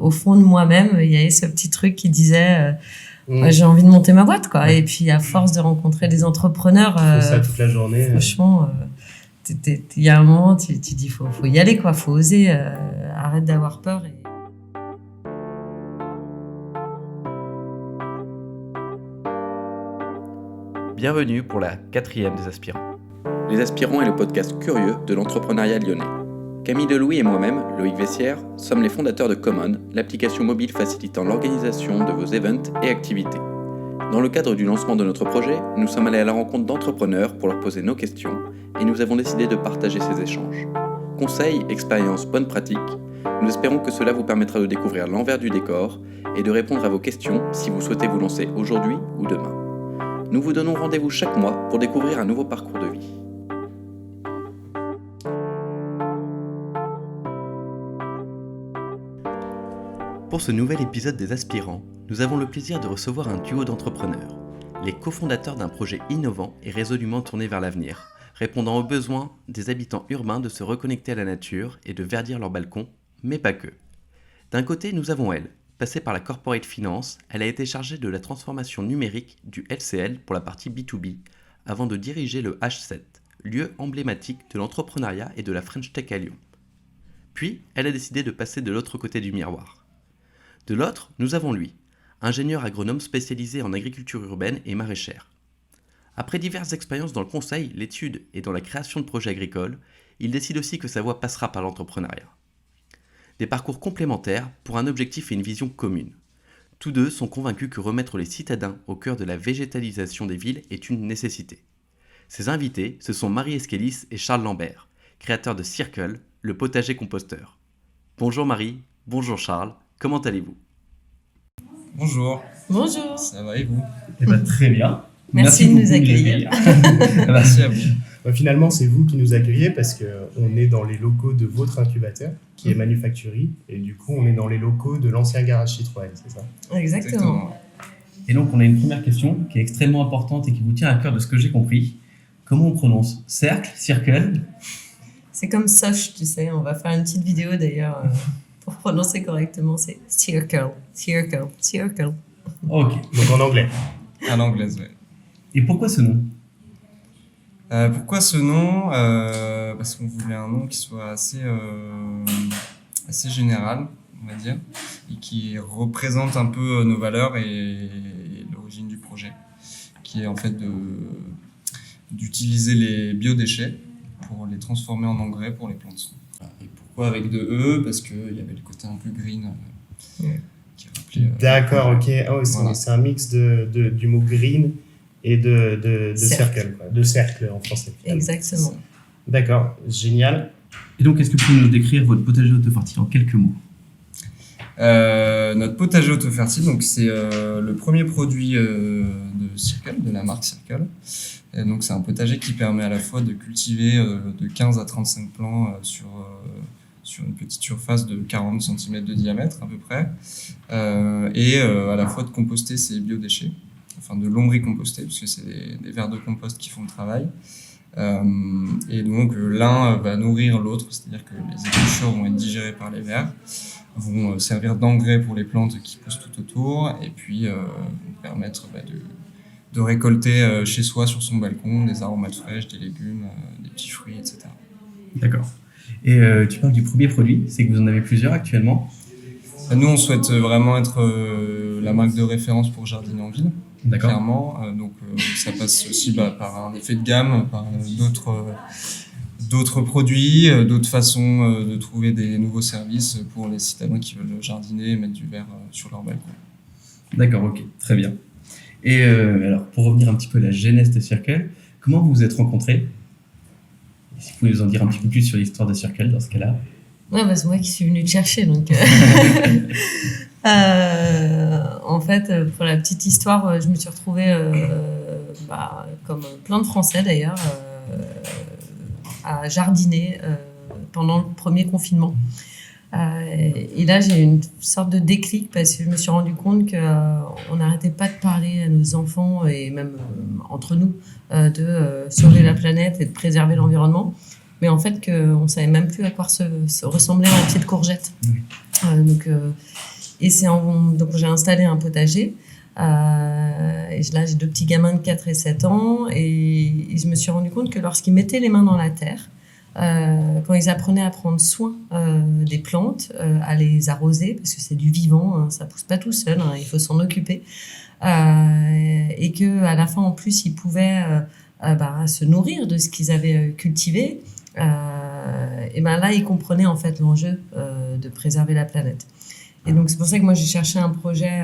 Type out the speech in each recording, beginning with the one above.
au fond de moi-même, il y avait ce petit truc qui disait j'ai envie de monter ma boîte, quoi. Et puis, à force de rencontrer des entrepreneurs, ça toute la journée. Franchement, il y a un moment, tu dis, faut y aller, quoi. Faut oser, arrête d'avoir peur. Bienvenue pour la 4e des Aspirants. Les Aspirants est le podcast curieux de l'entrepreneuriat lyonnais. Camille Delouis et moi-même, Loïc Vessière, sommes les fondateurs de Common, l'application mobile facilitant l'organisation de vos events et activités. Dans le cadre du lancement de notre projet, nous sommes allés à la rencontre d'entrepreneurs pour leur poser nos questions et nous avons décidé de partager ces échanges. Conseils, expériences, bonnes pratiques, nous espérons que cela vous permettra de découvrir l'envers du décor et de répondre à vos questions si vous souhaitez vous lancer aujourd'hui ou demain. Nous vous donnons rendez-vous chaque mois pour découvrir un nouveau parcours de vie. Pour ce nouvel épisode des Aspirants, nous avons le plaisir de recevoir un duo d'entrepreneurs, les cofondateurs d'un projet innovant et résolument tourné vers l'avenir, répondant aux besoins des habitants urbains de se reconnecter à la nature et de verdir leurs balcons, mais pas que. D'un côté, nous avons elle. Passée par la corporate finance, elle a été chargée de la transformation numérique du LCL pour la partie B2B, avant de diriger le H7, lieu emblématique de l'entrepreneuriat et de la French Tech à Lyon. Puis, elle a décidé de passer de l'autre côté du miroir. De l'autre, nous avons lui, ingénieur agronome spécialisé en agriculture urbaine et maraîchère. Après diverses expériences dans le conseil, l'étude et dans la création de projets agricoles, il décide aussi que sa voie passera par l'entrepreneuriat. Des parcours complémentaires pour un objectif et une vision commune. Tous deux sont convaincus que remettre les citadins au cœur de la végétalisation des villes est une nécessité. Ces invités, ce sont Marie Esquelis et Charles Lambert, créateurs de Circle, le potager composteur. Bonjour Marie, bonjour Charles, comment allez-vous ? Bonjour. Bonjour. Ça va et vous ? Très bien. Merci de nous accueillir. Merci à vous. Finalement, c'est vous qui nous accueillez parce qu'on est dans les locaux de votre incubateur, qui est Manufacturing, et du coup, on est dans les locaux de l'ancien garage Citroën, c'est ça ? Exactement. Et donc, on a une première question qui est extrêmement importante et qui vous tient à cœur de ce que j'ai compris. Comment on prononce ? Cercle ? Circle ? C'est comme Soch, tu sais. On va faire une petite vidéo d'ailleurs pour prononcer correctement. C'est circle, circle, circle. Ok. Donc en anglais. À l'anglaise, oui. Et pourquoi ce nom ? Pourquoi ce nom ? Parce qu'on voulait un nom qui soit assez général, on va dire, et qui représente un peu nos valeurs et l'origine du projet, qui est en fait d'utiliser les biodéchets pour les transformer en engrais pour les plantes. Et pourquoi avec deux E ? Parce qu'il y avait le côté un peu green qui rappelait... D'accord, ok. Oh, Voilà. C'est un mix du mot green et de circle, quoi. De cercle en français. Exactement. D'accord, génial. Et donc, est-ce que vous pouvez nous décrire votre potager autofertile en quelques mots ? Notre potager autofertile, donc c'est le premier produit de Circle, de la marque Circle. Et donc c'est un potager qui permet à la fois de cultiver de 15 à 35 plants sur une petite surface de 40 cm de diamètre à peu près, et à la fois de composter ses biodéchets, enfin de lombricomposter, puisque c'est des vers de compost qui font le travail. Et donc l'un va nourrir l'autre, c'est-à-dire que les épluchures vont être digérées par les vers, vont servir d'engrais pour les plantes qui poussent tout autour, et puis vont permettre de récolter chez soi, sur son balcon, des aromates fraîches, des légumes, des petits fruits, etc. D'accord. Et tu parles du premier produit, c'est que vous en avez plusieurs actuellement. Nous, on souhaite vraiment être la marque de référence pour jardiner en ville. D'accord. Clairement, donc ça passe aussi par un effet de gamme, par d'autres produits, d'autres façons de trouver des nouveaux services pour les citadins qui veulent jardiner et mettre du verre sur leur balcon. D'accord, ok, très bien. Et alors, pour revenir un petit peu à la genèse de Circle, comment vous vous êtes rencontrés ? Si vous pouvez nous en dire un petit peu plus sur l'histoire de Circle dans ce cas-là. Ouais, bah, c'est moi qui suis venue te chercher, donc... en fait, pour la petite histoire, je me suis retrouvée, comme plein de Français d'ailleurs, à jardiner pendant le premier confinement. Et là, j'ai eu une sorte de déclic parce que je me suis rendu compte qu'on n'arrêtait pas de parler à nos enfants et même entre nous de sauver la planète et de préserver l'environnement. Mais en fait, qu'on ne savait même plus à quoi ressemblait un pied de courgette. Donc, Et donc j'ai installé un potager. Et là, j'ai 2 petits gamins de 4 et 7 ans. Et je me suis rendu compte que lorsqu'ils mettaient les mains dans la terre, quand ils apprenaient à prendre soin des plantes, à les arroser, parce que c'est du vivant, hein, ça pousse pas tout seul, hein, il faut s'en occuper. Et que à la fin, en plus, ils pouvaient se nourrir de ce qu'ils avaient cultivé. Et ben là, ils comprenaient en fait l'enjeu de préserver la planète. Et donc, c'est pour ça que moi, j'ai cherché un projet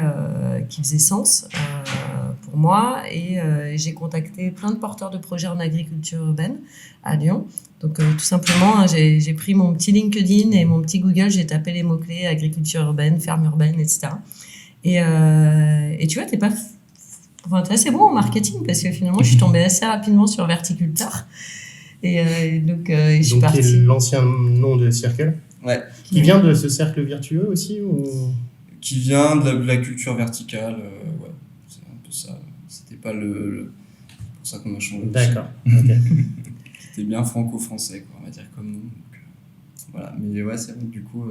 qui faisait sens pour moi. Et j'ai contacté plein de porteurs de projets en agriculture urbaine à Lyon. Donc, tout simplement, hein, j'ai pris mon petit LinkedIn et mon petit Google, j'ai tapé les mots-clés agriculture urbaine, ferme urbaine, etc. Et tu vois, t'es assez bon en marketing parce que finalement, je suis tombée assez rapidement sur Verticulteur. Donc, je suis partie. Qui est l'ancien nom de Circle. Ouais. Qui vient de ce cercle vertueux aussi ou... Qui vient de la culture verticale, ouais, c'est un peu ça. C'était pas pour ça qu'on a changé. D'accord. Okay. C'était bien franco-français, quoi, on va dire comme nous. Donc, voilà, mais ouais, c'est vrai. Du coup,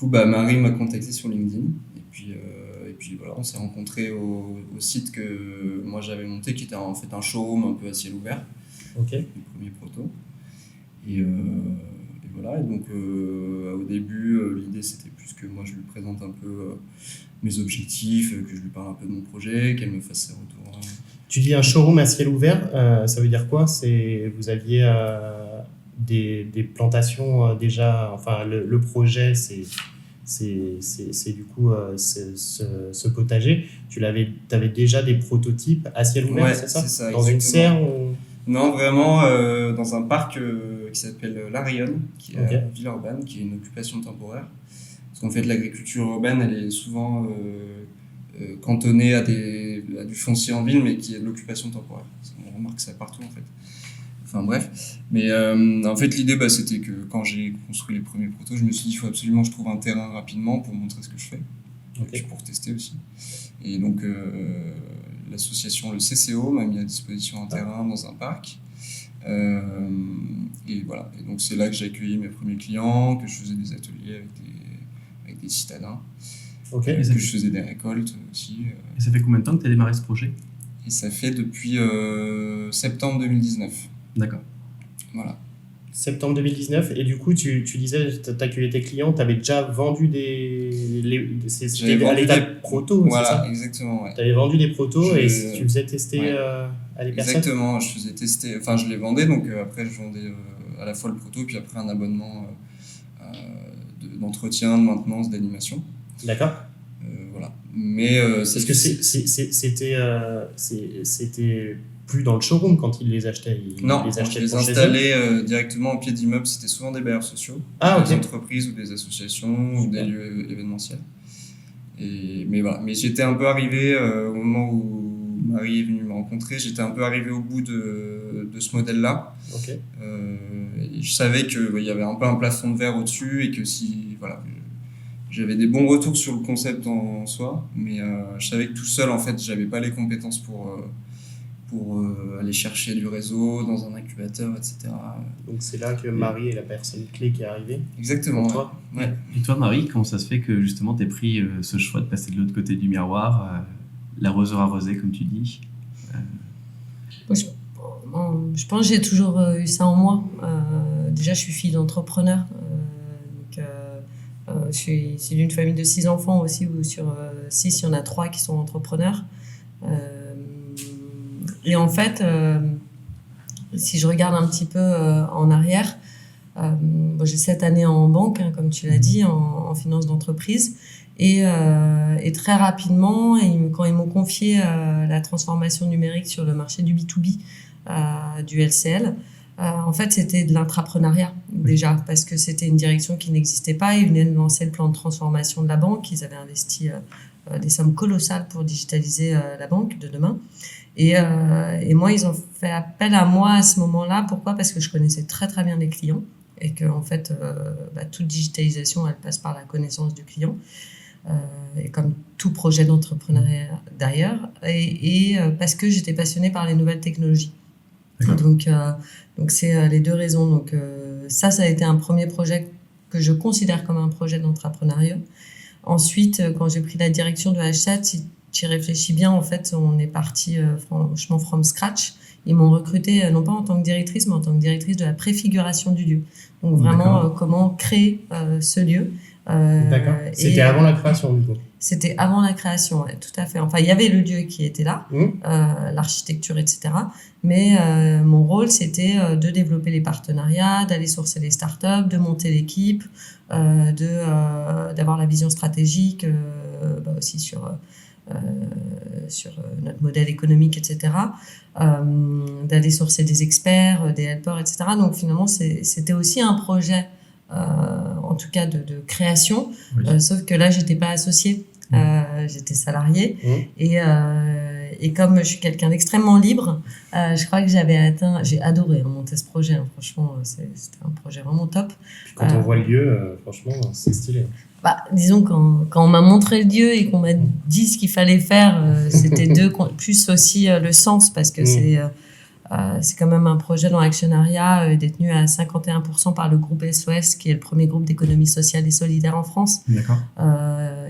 Marie m'a contacté sur LinkedIn et puis voilà, on s'est rencontrés au site que moi j'avais monté, qui était en fait un showroom un peu à ciel ouvert. Ok. Le premier proto. Et voilà, et donc au début, l'idée c'était plus que moi je lui présente un peu mes objectifs, que je lui parle un peu de mon projet, qu'elle me fasse ses retours. Tu dis un showroom à ciel ouvert, ça veut dire quoi? Vous aviez des plantations déjà, enfin le projet c'est du coup ce potager. Tu avais déjà des prototypes à ciel ouvert, ouais, c'est ça? Ça, dans exactement. Une serre ou... Non, vraiment dans un parc qui s'appelle La Rayonne, qui est Okay. à Villeurbanne, qui est une occupation temporaire. Parce qu'en fait, l'agriculture urbaine, elle est souvent cantonnée à du foncier en ville, mais qui est de l'occupation temporaire. On remarque ça partout, en fait. Enfin bref. Mais en fait, l'idée, c'était que quand j'ai construit les premiers protos, je me suis dit, il faut absolument que je trouve un terrain rapidement pour montrer ce que je fais. Okay. Et puis pour tester aussi. Et donc, l'association, le CCO, m'a mis à disposition un terrain dans un parc. Et voilà. Et donc, c'est là que j'ai accueilli mes premiers clients, que je faisais des ateliers avec des citadins. Okay. Que je faisais des récoltes aussi. Et ça fait combien de temps que tu as démarré ce projet? Et ça fait depuis septembre 2019. D'accord. Voilà. Septembre 2019, et du coup, tu disais, tu accueillais tes clients, tu avais déjà vendu c'était à l'étape proto, voilà, c'est ça? Exactement, ouais. Tu avais vendu des protos et tu faisais tester ouais. à les personnes? Exactement, je faisais tester, enfin je les vendais, donc après je vendais à la fois le proto, puis après un abonnement d'entretien, de maintenance, d'animation. D'accord. Voilà. Mais parce que c'était plus dans le showroom quand ils les achetaient. Non, les achetaient je les installais directement au pied d'immeubles. C'était souvent des bailleurs sociaux, des entreprises ou des associations ou des lieux événementiels. Mais voilà. Mais j'étais un peu arrivé au moment où Marie est venue me rencontrer. J'étais un peu arrivé au bout de ce modèle-là. Okay. Et je savais qu'il y avait un peu un plafond de verre au-dessus et que si voilà. J'avais des bons retours sur le concept en soi, mais je savais que tout seul, en fait, j'avais pas les compétences pour aller chercher du réseau dans un incubateur, etc. Donc c'est là que Marie est la personne clé qui est arrivée. Exactement. Toi. Ouais. Et toi, Marie, comment ça se fait que justement tu aies pris ce choix de passer de l'autre côté du miroir, l'arroseur arrosé, comme tu dis? Je pense que j'ai toujours eu ça en moi. Déjà, je suis fille d'entrepreneur. Je suis issue d'une famille de 6 enfants aussi, où sur 6, il y en a 3 qui sont entrepreneurs. Et en fait, si je regarde un petit peu en arrière, j'ai 7 années en banque, hein, comme tu l'as dit, en finance d'entreprise. Et très rapidement, quand ils m'ont confié la transformation numérique sur le marché du B2B, du LCL, en fait, c'était de l'intrapreneuriat déjà, parce que c'était une direction qui n'existait pas. Ils venaient de lancer le plan de transformation de la banque. Ils avaient investi des sommes colossales pour digitaliser la banque de demain. Et moi, ils ont fait appel à moi à ce moment-là. Pourquoi? Parce que je connaissais très très bien les clients et que en fait, toute digitalisation, elle passe par la connaissance du client. Et comme tout projet d'entrepreneuriat d'ailleurs, et parce que j'étais passionnée par les nouvelles technologies. Donc c'est les deux raisons. Donc ça a été un premier projet que je considère comme un projet d'entrepreneuriat. Ensuite, quand j'ai pris la direction de H7, si tu y réfléchis bien, en fait, on est parti franchement from scratch. Ils m'ont recrutée non pas en tant que directrice, mais en tant que directrice de la préfiguration du lieu. Donc vraiment, comment créer ce lieu. D'accord. C'était avant la création, du coup. C'était avant la création, ouais, tout à fait. Enfin, il y avait le lieu qui était là, l'architecture, etc. Mais mon rôle, c'était de développer les partenariats, d'aller sourcer les startups, de monter l'équipe, d'avoir la vision stratégique aussi sur notre modèle économique, etc. D'aller sourcer des experts, des helpers, etc. Donc finalement, c'était aussi un projet, en tout cas de création, sauf que là, j'étais pas associée. J'étais salariée et comme je suis quelqu'un d'extrêmement libre, je crois que j'ai adoré monter ce projet, hein. Franchement, c'était un projet vraiment top. Puis quand on voit le lieu, franchement, c'est stylé. Disons, quand on m'a montré le lieu et qu'on m'a dit ce qu'il fallait faire, c'était plus aussi le sens, parce que c'est quand même un projet dont l'actionnariat est détenu à 51% par le groupe SOS, qui est le premier groupe d'économie sociale et solidaire en France. D'accord.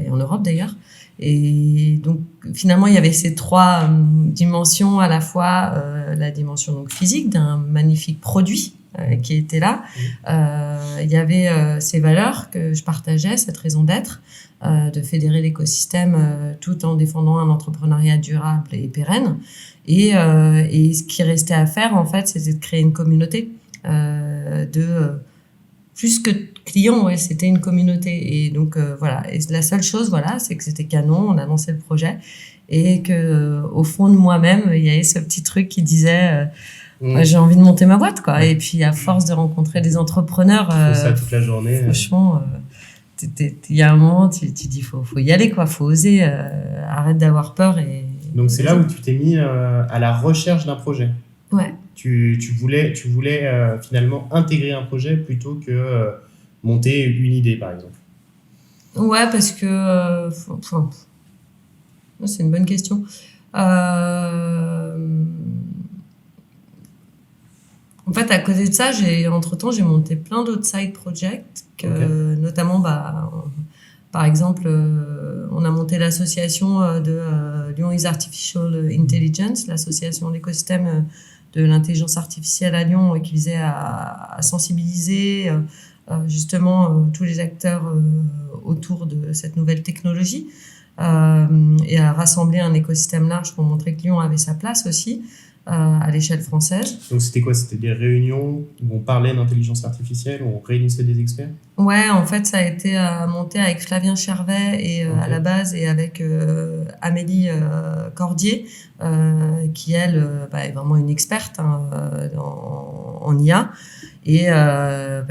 Et en Europe d'ailleurs. Et donc finalement, il y avait ces trois dimensions, à la fois la dimension donc physique d'un magnifique produit qui était là. Il y avait ces valeurs que je partageais, cette raison d'être, de fédérer l'écosystème tout en défendant un entrepreneuriat durable et pérenne. Et ce qui restait à faire, en fait, c'était de créer une communauté plus que clients, ouais, c'était une communauté. Et donc, voilà. Et la seule chose, voilà, c'est que c'était canon, on a lancé le projet. Et que, au fond de moi-même, il y avait ce petit truc qui disait, j'ai envie de monter ma boîte, quoi. Et puis, à force de rencontrer des entrepreneurs. Ça toute la journée. Franchement, il y a un moment, tu dis, faut y aller, quoi. Faut oser, arrête d'avoir peur. Donc, c'est là où tu t'es mis à la recherche d'un projet. Ouais. Tu voulais finalement intégrer un projet plutôt que monter une idée, par exemple. Ouais, parce que c'est une bonne question. En fait, à côté de ça, entre-temps, j'ai monté plein d'autres side projects, notamment, par exemple, on a monté l'association de Lyon is Artificial Intelligence, l'association d'écosystème de l'intelligence artificielle à Lyon, qui visait à sensibiliser justement tous les acteurs autour de cette nouvelle technologie et à rassembler un écosystème large pour montrer que Lyon avait sa place aussi à l'échelle française. Donc c'était quoi? C'était des réunions où on parlait d'intelligence artificielle, où on réunissait des experts? Ouais, en fait, ça a été monté avec Flavien Chervet et à la base, et avec Amélie Cordier, qui elle est vraiment une experte en IA. Et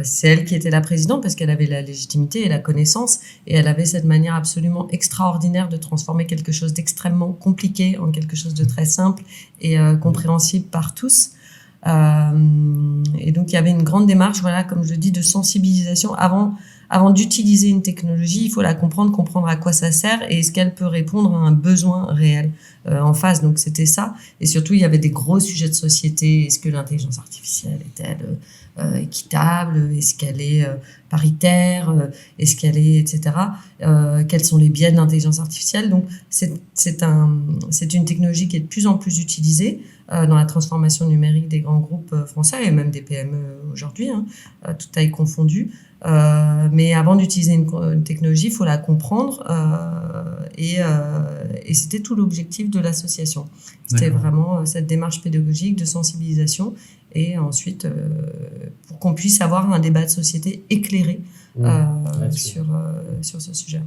c'est elle qui était la présidente parce qu'elle avait la légitimité et la connaissance, et elle avait cette manière absolument extraordinaire de transformer quelque chose d'extrêmement compliqué en quelque chose de très simple et compréhensible par tous. Et donc il y avait une grande démarche, voilà, comme je le dis, de sensibilisation. Avant d'utiliser une technologie, il faut la comprendre à quoi ça sert et est-ce qu'elle peut répondre à un besoin réel en face. Donc c'était ça. Et surtout, il y avait des gros sujets de société. Est-ce que l'intelligence artificielle est-elle équitable? Est-ce qu'elle est paritaire? Est-ce qu'elle est, etc. Quels sont les biais de l'intelligence artificielle? Donc c'est une technologie qui est de plus en plus utilisée dans la transformation numérique des grands groupes français et même des PME aujourd'hui, toute taille confondue. Mais avant d'utiliser une technologie, il faut la comprendre et c'était tout l'objectif de l'association. C'était vraiment cette démarche pédagogique de sensibilisation et ensuite pour qu'on puisse avoir un débat de société éclairé sur ce sujet.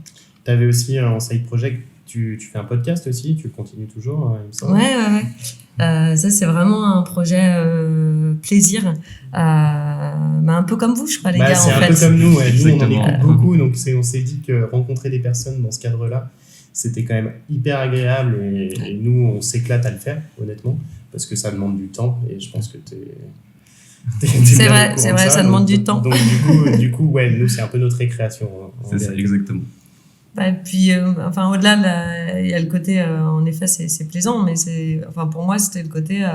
Tu avais aussi un side project, tu fais un podcast aussi, tu continues toujours, il me semble. Ouais. Ça, c'est vraiment un projet plaisir. Un peu comme vous, je crois, les gars. C'est en un fait. peu comme nous, ouais. Nous, on en Exactement. écoute beaucoup, donc on s'est dit que rencontrer des personnes dans ce cadre-là, c'était quand même hyper agréable et nous, on s'éclate à le faire, honnêtement, parce que ça demande du temps et je pense que c'est vrai, ça demande du temps. Donc, du coup, ouais, nous, c'est un peu notre récréation. C'est ça, exactement. Et puis, au-delà, il y a le côté, en effet, c'est plaisant, mais pour moi, c'était le côté.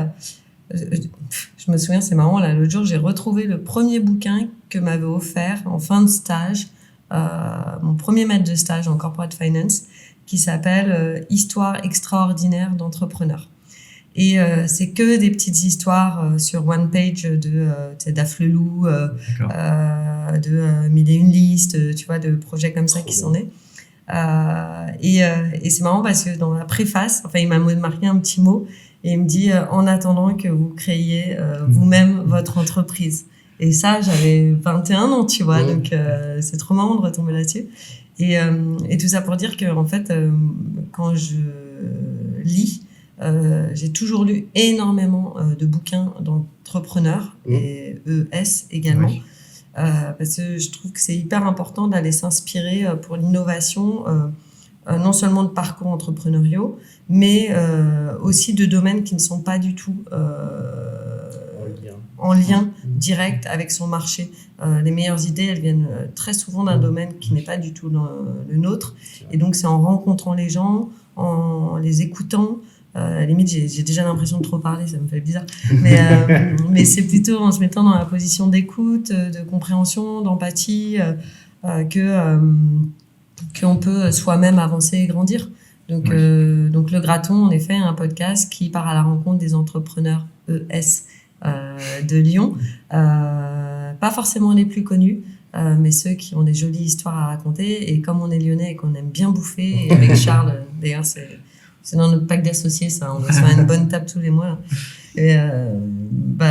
Je me souviens, c'est marrant, là, l'autre jour, j'ai retrouvé le premier bouquin que m'avait offert en fin de stage mon premier maître de stage en corporate finance qui s'appelle Histoire extraordinaire d'entrepreneurs. Et c'est que des petites histoires sur one page de d'Afflelou, de Mille et une listes, tu vois, de projets comme ça qui sont nés. Et c'est marrant parce que dans la préface, enfin, il m'a marqué un petit mot et il me dit en attendant que vous créiez vous-même votre entreprise. Et ça, j'avais 21 ans, tu vois, donc c'est trop marrant de retomber là-dessus. Et tout ça pour dire que en fait, quand je lis, j'ai toujours lu énormément de bouquins d'entrepreneurs et ES également. Ouais. Parce que je trouve que c'est hyper important d'aller s'inspirer pour l'innovation, non seulement de parcours entrepreneuriaux, mais aussi de domaines qui ne sont pas du tout en lien direct avec son marché. Les meilleures idées, elles viennent très souvent d'un domaine qui n'est pas du tout le nôtre. Et donc, c'est en rencontrant les gens, en les écoutant. À la limite, j'ai déjà l'impression de trop parler, ça me fait bizarre. Mais c'est plutôt en se mettant dans la position d'écoute, de compréhension, d'empathie, qu'on peut soi-même avancer et grandir. Donc Le Graton, en effet, est un podcast qui part à la rencontre des entrepreneurs ES de Lyon. Pas forcément les plus connus, mais ceux qui ont des jolies histoires à raconter. Et comme on est lyonnais et qu'on aime bien bouffer, et avec Charles, d'ailleurs, c'est dans notre pack d'associés, ça. On va se faire une bonne table tous les mois. Là. Et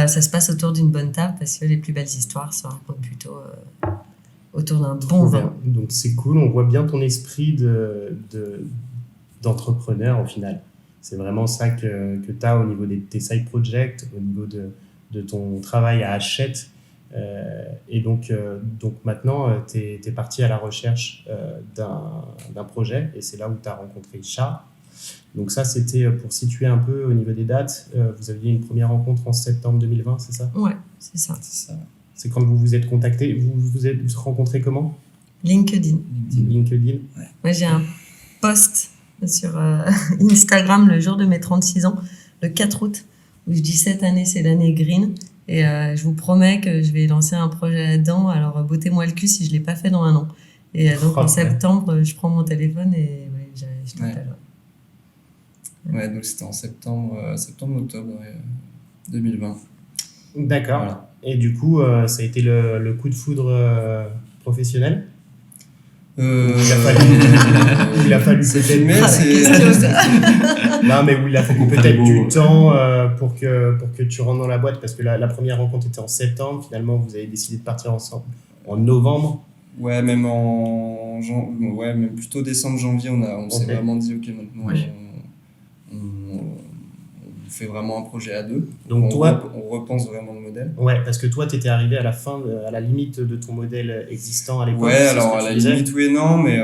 ça se passe autour d'une bonne table parce que les plus belles histoires se racontent plutôt autour d'un bon vin. Donc c'est cool, on voit bien ton esprit d'entrepreneur au final. C'est vraiment ça que tu as au niveau de tes side projects, au niveau de ton travail à Hachette. Et donc maintenant, tu es parti à la recherche d'un projet et c'est là où tu as rencontré Charles. Donc ça, c'était pour situer un peu au niveau des dates. Vous aviez une première rencontre en septembre 2020, c'est ça ? Ouais, c'est ça. C'est quand vous vous êtes contactés. Vous vous êtes rencontrés comment ? LinkedIn. LinkedIn. Ouais. Moi, j'ai un post sur Instagram le jour de mes 36 ans, le 4 août, où je dis cette année, c'est l'année green. Et je vous promets que je vais lancer un projet là-dedans. Alors, bottez-moi le cul si je ne l'ai pas fait dans un an. Et donc, en septembre, je prends mon téléphone et je t'appelle. Ouais, donc c'était en septembre-octobre 2020. D'accord. Voilà. Et du coup, ça a été le coup de foudre professionnel ? Il a fallu c'est peut-être... filmé, Non, mais où il a fallu peut-être du temps pour que tu rentres dans la boîte, parce que la première rencontre était en septembre. Finalement, vous avez décidé de partir ensemble en novembre. Ouais, même même plutôt décembre, janvier, on s'est vraiment dit, ok, maintenant, on fait vraiment un projet à deux. Donc on repense vraiment le modèle. Ouais, parce que toi, tu étais arrivé à la fin, à la limite de ton modèle existant à l'époque. Ouais, alors à la limite, oui et non, mais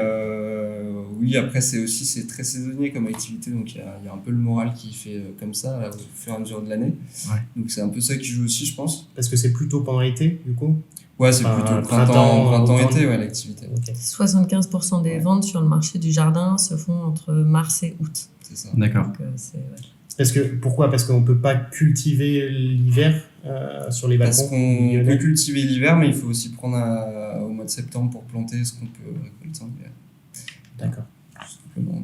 oui, après, c'est très saisonnier comme activité, donc il y a un peu le moral qui fait comme ça au fur et à mesure de l'année. Ouais. Donc c'est un peu ça qui joue aussi, je pense. Parce que c'est plutôt pendant l'été, du coup ? Ouais, c'est plutôt printemps-été, ouais, l'activité. Okay. 75% des ventes sur le marché du jardin se font entre mars et août. C'est ça. D'accord. Donc, Pourquoi ? Parce qu'on ne peut pas cultiver l'hiver sur les balcons. Parce qu'on peut cultiver l'hiver, mais il faut aussi prendre au mois de septembre pour planter ce qu'on peut récolter en hiver. D'accord. Tout simplement.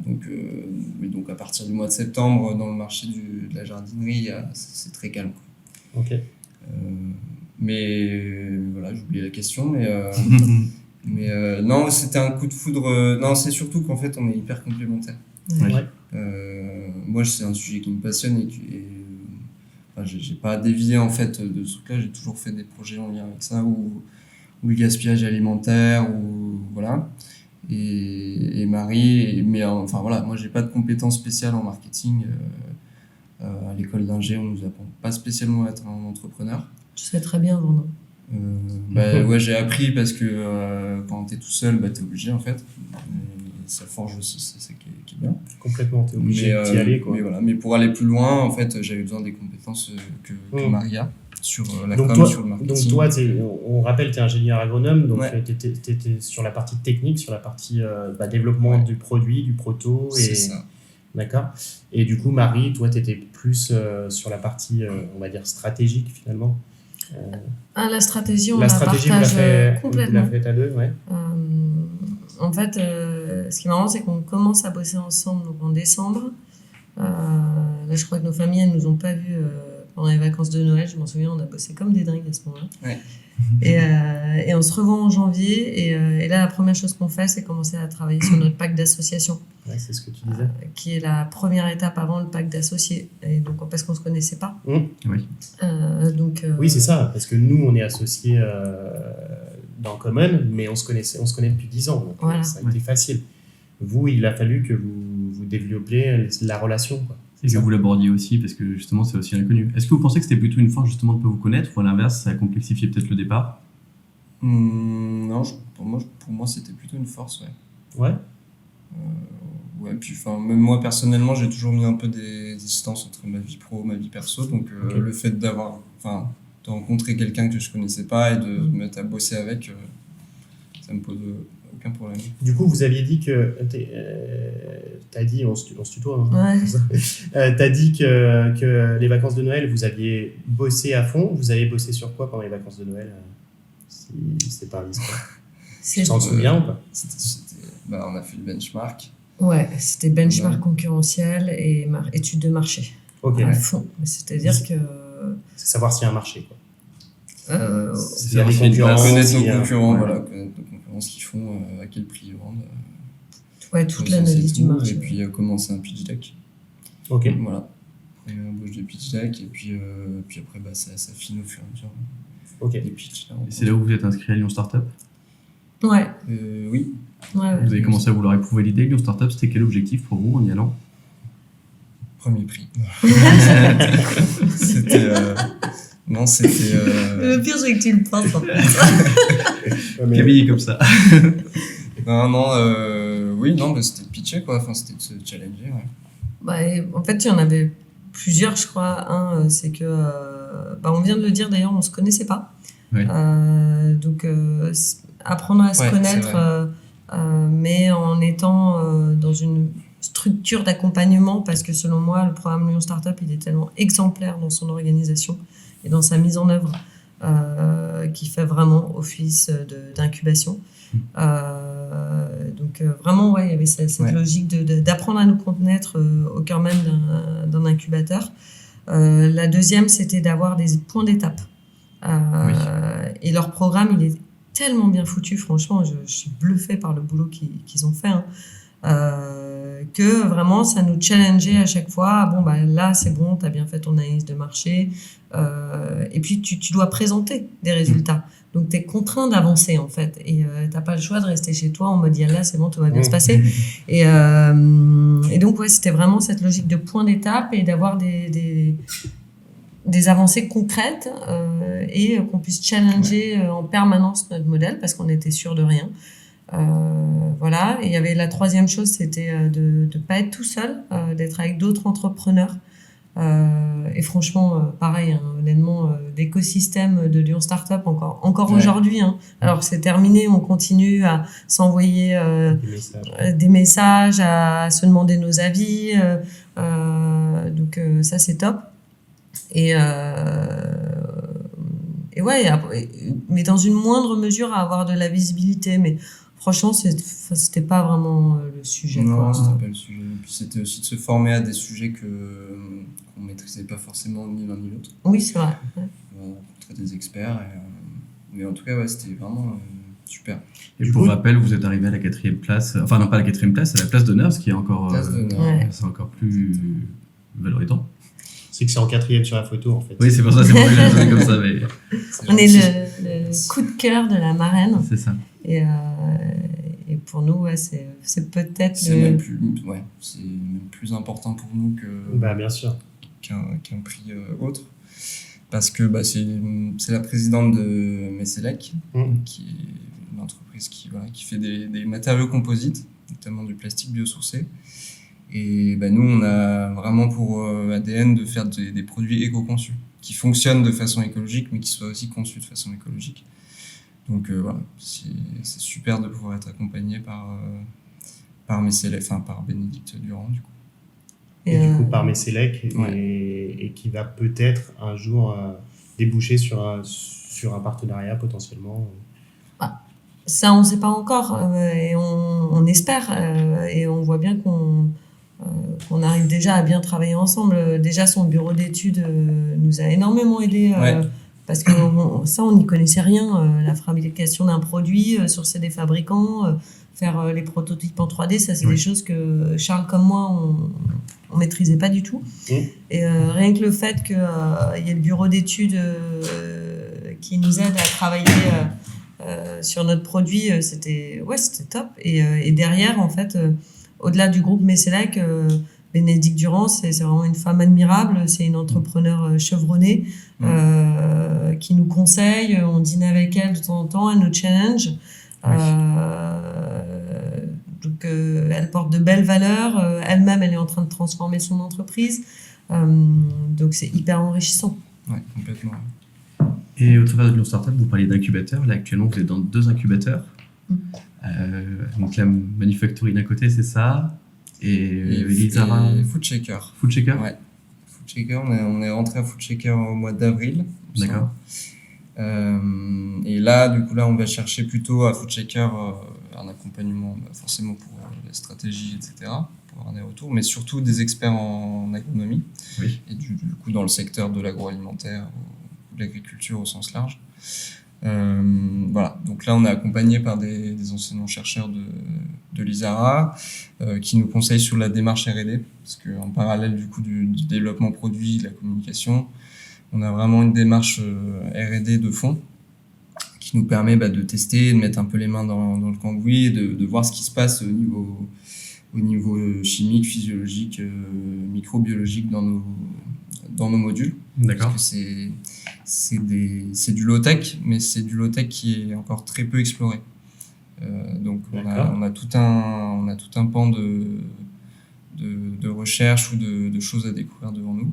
Donc à partir du mois de septembre, dans le marché de la jardinerie, c'est très calme. Ok. Mais voilà, j'ai oublié la question, mais non, c'était un coup de foudre. Non, c'est surtout qu'en fait, on est hyper complémentaires. Ouais. Moi, c'est un sujet qui me passionne et j'ai pas dévié en fait de ce truc-là. J'ai toujours fait des projets en lien avec ça ou le gaspillage alimentaire ou voilà. Et Marie, enfin voilà, moi j'ai pas de compétences spéciales en marketing. À l'école d'ingé, on nous apprend pas spécialement à être un entrepreneur. Tu sais très bien vendre. Ouais, j'ai appris parce que quand t'es tout seul, t'es obligé en fait. Et ça forge aussi, c'est ça qui est bien. Complètement, t'es obligé d'y aller, quoi. Mais pour aller plus loin, en fait, j'avais besoin des compétences que Maria sur la sur le marketing. Donc toi, on rappelle, tu es ingénieur agronome, donc tu étais sur la partie technique, sur la partie développement du produit, du proto. C'est ça. D'accord. Et du coup, Marie, toi, tu étais plus sur la partie, on va dire, stratégique finalement. La stratégie, on La la stratégie, partage vous la complètement. faites à deux, ouais. En fait, ce qui est marrant, c'est qu'on commence à bosser ensemble donc en décembre. Là, je crois que nos familles, elles nous ont pas vus pendant les vacances de Noël. Je m'en souviens, on a bossé comme des dingues à ce moment-là. Ouais. Et on se revoit en janvier. Et là, la première chose qu'on fait, c'est commencer à travailler sur notre pacte d'association, Ouais, c'est ce que tu disais. qui est la première étape avant le pacte d'associés. Et donc, parce qu'on se connaissait pas. Oui. Oui, c'est ça, parce que nous, on est associés dans Common, mais on se connaît depuis 10 ans, donc Voilà. ça a été facile. Vous, il a fallu que vous développiez la relation, quoi. Et que vous l'abordiez aussi, parce que justement, c'est aussi inconnu. Est-ce que vous pensez que c'était plutôt une force justement de ne pas vous connaître, ou à l'inverse, ça a complexifié peut-être le départ? Non, pour moi, c'était plutôt une force, ouais. Ouais. Ouais, puis même moi personnellement, j'ai toujours mis un peu des distances entre ma vie pro et ma vie perso, donc Ok. le fait de rencontrer quelqu'un que je connaissais pas et de me mettre à bosser avec, ça me pose aucun problème. Du coup, vous aviez dit que t'as dit, on se tutoie, hein. Ouais. T'as dit que les vacances de Noël, vous aviez bossé à fond. Vous avez bossé sur quoi pendant les vacances de Noël, si c'est pas indiscret? Tu t'en souviens ou pas? On a fait le benchmark. Ouais, c'était benchmark Ouais. concurrentiel et études de marché Ok. à fond. C'est-à-dire que C'est savoir s'il y a un marché, quoi. C'est Il y a des savoir s'il y a une concurrents. Connaître s'il y nos a- concurrents, ouais. voilà, connaître nos concurrents, ce qu'ils font, à quel prix ils vendent. ouais, toute recenser l'analyse du tout, marché. Et puis commencer un pitch deck. Ok. Voilà. Première embauche de pitch deck, et puis après, ça affine au fur et à mesure. Ok. Les pitchs, là, Et c'est là où vous êtes inscrit à Lyon Startup. Ouais, oui. ouais. Vous avez commencé à vouloir éprouver l'idée. Lyon Startup, c'était quel objectif pour vous en y allant? Premier prix. C'était. Non, c'était. Le pire, c'est que tu le penses. En fait. Ouais, mais- Camille comme ça. Oui, non, mais c'était de pitcher, quoi. Enfin, c'était de se challenger, ouais. Bah, et en fait, il y en avait plusieurs, je crois. Un, c'est que, on vient de le dire d'ailleurs, on se connaissait pas. Oui. Donc, apprendre à se Ouais, c'est connaître, mais en étant dans une structure d'accompagnement, parce que selon moi, le programme Lyon Startup, il est tellement exemplaire dans son organisation et dans sa mise en œuvre, qui fait vraiment office d'incubation. Donc vraiment, ouais, il y avait cette Ouais. logique d'apprendre à nous connaître au cœur même d'un incubateur. La deuxième, c'était d'avoir des points d'étape. Et leur programme, il est tellement bien foutu, franchement, je suis bluffée par le boulot qu'ils ont fait, hein. Que vraiment, ça nous challengeait à chaque fois. Bon, là, c'est bon, tu as bien fait ton analyse de marché. Et puis, tu dois présenter des résultats. Donc, tu es contraint d'avancer, en fait. Et tu n'as pas le choix de rester chez toi en mode, là, c'est bon, tout va bien se passer. Et donc, ouais, c'était vraiment cette logique de point d'étape et d'avoir des avancées concrètes et qu'on puisse challenger en permanence notre modèle parce qu'on était sûr de rien. Voilà. Et il y avait la troisième chose, c'était de ne pas être tout seul, d'être avec d'autres entrepreneurs. Et franchement, pareil, hein, honnêtement, l'écosystème de Lyon Startup, encore Ouais. aujourd'hui, hein, alors c'est terminé, on continue à s'envoyer Des messages. des messages, à se demander nos avis. Donc ça, c'est top. Et ouais, mais dans une moindre mesure, à avoir de la visibilité. Mais franchement, c'était pas vraiment le sujet. Non, Quoi. c'était pas le sujet. Et puis c'était aussi de se former à des sujets qu'on maîtrisait pas forcément ni l'un ni l'autre. Oui, c'est vrai. Ouais. On a rencontré des experts. Mais en tout cas, ouais, c'était vraiment super. Et Du pour coup- rappel, vous êtes arrivé à la 4e place, enfin non pas à la 4e place, à la place d'honneur, ce qui est encore, Place d'honneur. Ouais. c'est encore plus valorisant. C'est que c'est en 4e sur la photo, en fait. Oui, c'est pour ça, c'est pour ça que j'ai donné comme ça, mais On gentil. est le coup de cœur de la marraine. c'est ça. Et pour nous, ouais, c'est peut-être C'est même plus important pour nous Bah, bien sûr. qu'un prix autre. Parce que c'est la présidente de Messelec, qui est une entreprise qui fait des matériaux composites, notamment du plastique biosourcé. Et nous, on a vraiment pour ADN de faire des produits éco-conçus, qui fonctionnent de façon écologique, mais qui soient aussi conçus de façon écologique. Donc voilà, c'est super de pouvoir être accompagné par Messelec, par Bénédicte Durand, du coup. Et du coup, par Messelec, Ouais. et qui va peut-être un jour déboucher sur un partenariat potentiellement. Ça, on ne sait pas encore, et on espère, et on voit bien qu'on arrive déjà à bien travailler ensemble. Déjà, son bureau d'études nous a énormément aidé, parce que on n'y connaissait rien. La fabrication d'un produit sur CD fabricants, faire les prototypes en 3D, ça, c'est des choses que Charles comme moi, on maîtrisait pas du tout. Et rien que le fait qu'il y ait le bureau d'études qui nous aide à travailler sur notre produit, c'était top. Et derrière, en fait, au-delà du groupe Messelac, Bénédicte Durand, c'est vraiment une femme admirable, c'est une entrepreneure chevronnée qui nous conseille, on dîne avec elle de temps en temps, elle nous challenge. Donc elle porte de belles valeurs, elle-même elle est en train de transformer son entreprise, donc c'est hyper enrichissant. Ouais, complètement. Et au travers de Lyon Startup, vous parliez d'incubateurs. Là, actuellement, vous êtes dans 2 incubateurs. Donc la Manufactory d'un côté, c'est ça. Et Lizara. Et Foodshaker. Foodshaker. Ouais. Foodshaker, on est rentré à Foodshaker au mois d'avril. D'accord. Et là, du coup, on va chercher plutôt à Foodshaker un accompagnement, forcément pour la stratégie, etc., pour avoir des retours, mais surtout des experts en agronomie. Oui. Et du coup, dans le secteur de l'agroalimentaire ou de l'agriculture au sens large. Voilà. Donc là, on est accompagné par des enseignants-chercheurs de l'ISARA qui nous conseillent sur la démarche R&D, parce qu'en parallèle du coup du développement produit, de la communication, on a vraiment une démarche R&D de fond qui nous permet de tester, de mettre un peu les mains dans le cambouis, de voir ce qui se passe au niveau chimique, physiologique, microbiologique dans nos modules. D'accord. Parce que c'est du low-tech, mais c'est du low-tech qui est encore très peu exploré. Donc on a tout un pan de recherche ou de choses à découvrir devant nous.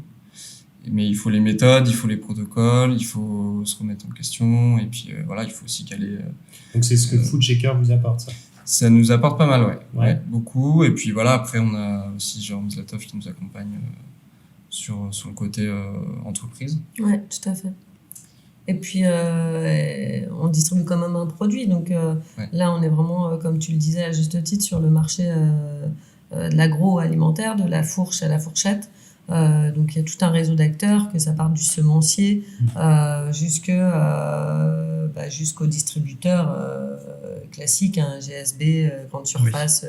Mais il faut les méthodes, il faut les protocoles, il faut se remettre en question, et puis il faut aussi caler. Donc c'est ce que Foodshaker vous apporte, ça. Ça nous apporte pas mal, ouais, beaucoup. Et puis après on a aussi Jérôme Zlatov qui nous accompagne sur le côté entreprise. Ouais, tout à fait. Et puis on distribue quand même un produit, donc là on est vraiment, comme tu le disais à juste titre, sur le marché de l'agroalimentaire, de la fourche à la fourchette. Donc il y a tout un réseau d'acteurs, que ça parte du semencier jusqu'au distributeur classique, un GSB, grande surface,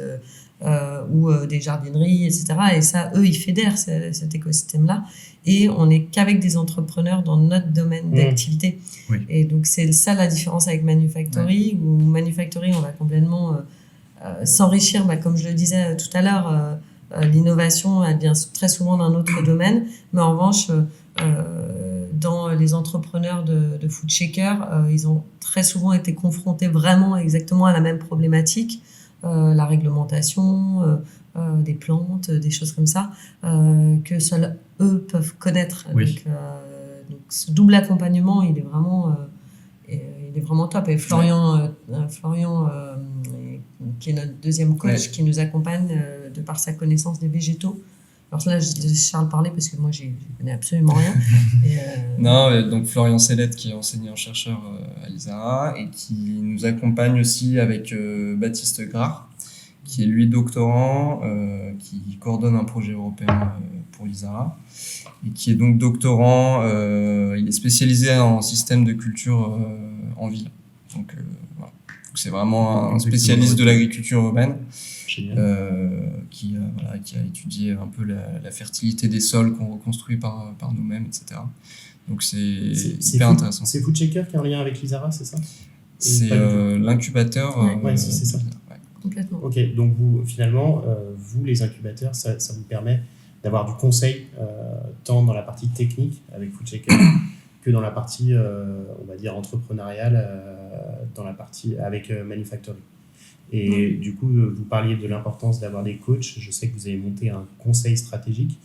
ou des jardineries, etc. Et ça, eux, ils fédèrent cet écosystème-là. Et on n'est qu'avec des entrepreneurs dans notre domaine d'activité. Oui. Et donc c'est ça la différence avec Manufactory, où Manufactory, on va complètement s'enrichir, comme je le disais tout à l'heure. L'innovation, elle vient très souvent d'un autre domaine, mais en revanche, dans les entrepreneurs de Foodshaker, ils ont très souvent été confrontés vraiment exactement à la même problématique, la réglementation des plantes, des choses comme ça, que seuls eux peuvent connaître. Oui. Donc ce double accompagnement, il est vraiment top. Et Florian, qui est notre deuxième coach, qui nous accompagne de par sa connaissance des végétaux. Alors là, je laisse Charles parler parce que moi, je connais absolument rien. Non, donc Florian Sellette, qui est enseignant-chercheur à l'ISARA et qui nous accompagne aussi avec Baptiste Grard, qui est lui doctorant, qui coordonne un projet européen pour l'ISARA et qui est donc doctorant. Il est spécialisé en système de culture en ville. Donc voilà. Donc, c'est vraiment un spécialiste de l'agriculture urbaine. Qui a étudié un peu la fertilité des sols qu'on reconstruit par nous-mêmes, etc. Donc c'est hyper intéressant. C'est Foodshaker qui est en lien avec l'ISARA, c'est ça? C'est l'incubateur. Ouais, c'est ça. Ouais. Complètement. Ok, donc vous, finalement, vous, les incubateurs, ça vous permet d'avoir du conseil, tant dans la partie technique avec Foodshaker que dans la partie, on va dire, entrepreneuriale, dans la partie avec Manufactory. Et du coup, vous parliez de l'importance d'avoir des coachs. Je sais que vous avez monté un conseil stratégique.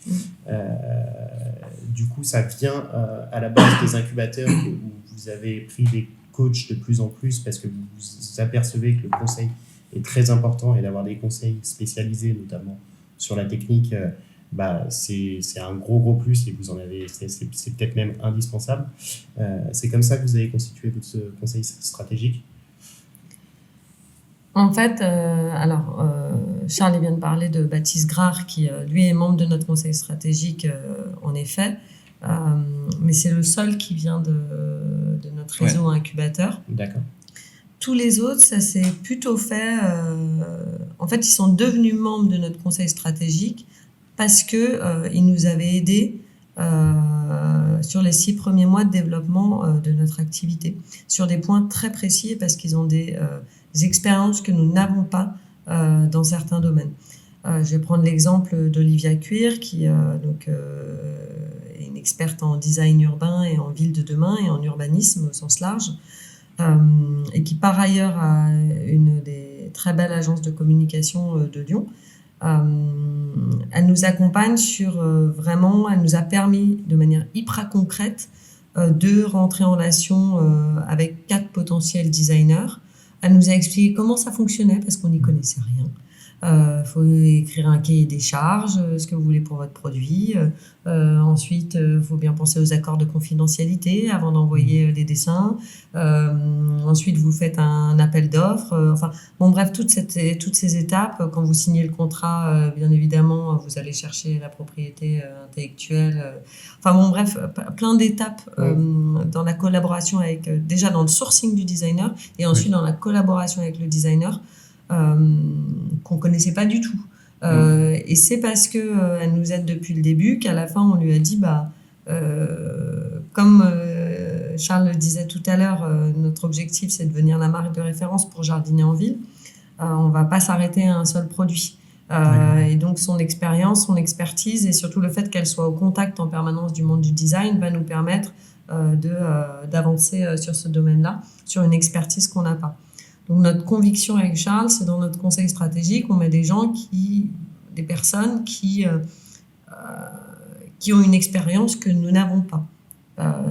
Du coup, ça vient à la base des incubateurs où vous avez pris des coachs de plus en plus parce que vous apercevez que le conseil est très important et d'avoir des conseils spécialisés, notamment sur la technique, c'est un gros plus et vous en avez, c'est peut-être même indispensable. C'est comme ça que vous avez constitué votre conseil stratégique? En fait, Charles vient de parler de Baptiste Grard, qui lui est membre de notre conseil stratégique, en effet, mais c'est le seul qui vient de notre réseau incubateur. D'accord. Tous les autres, ça s'est plutôt fait. En fait, ils sont devenus membres de notre conseil stratégique parce que ils nous avaient aidés sur les 6 premiers mois de développement de notre activité, sur des points très précis, parce qu'ils ont des expériences que nous n'avons pas dans certains domaines. Je vais prendre l'exemple d'Olivia Cuir, qui est une experte en design urbain et en ville de demain et en urbanisme au sens large, et qui par ailleurs a une des très belles agences de communication de Lyon. Elle nous accompagne sur elle nous a permis de manière hyper concrète de rentrer en relation avec 4 potentiels designers. Elle nous a expliqué comment ça fonctionnait parce qu'on n'y connaissait rien. Faut écrire un cahier des charges, ce que vous voulez pour votre produit. Ensuite, faut bien penser aux accords de confidentialité avant d'envoyer les dessins. Ensuite, vous faites un appel d'offres. Bref, toutes ces étapes. Quand vous signez le contrat, bien évidemment, vous allez chercher la propriété intellectuelle. Plein d'étapes dans la collaboration avec, déjà dans le sourcing du designer et ensuite dans la collaboration avec le designer. Qu'on connaissait pas du tout. Et c'est parce que elle nous aide depuis le début qu'à la fin on lui a dit comme Charles le disait tout à l'heure, notre objectif c'est de devenir la marque de référence pour jardiner en ville. On va pas s'arrêter à un seul produit. Et donc son expérience, son expertise et surtout le fait qu'elle soit au contact en permanence du monde du design va nous permettre d'avancer sur ce domaine-là, sur une expertise qu'on n'a pas. Donc notre conviction avec Charles, c'est dans notre conseil stratégique, on met des personnes qui ont une expérience que nous n'avons pas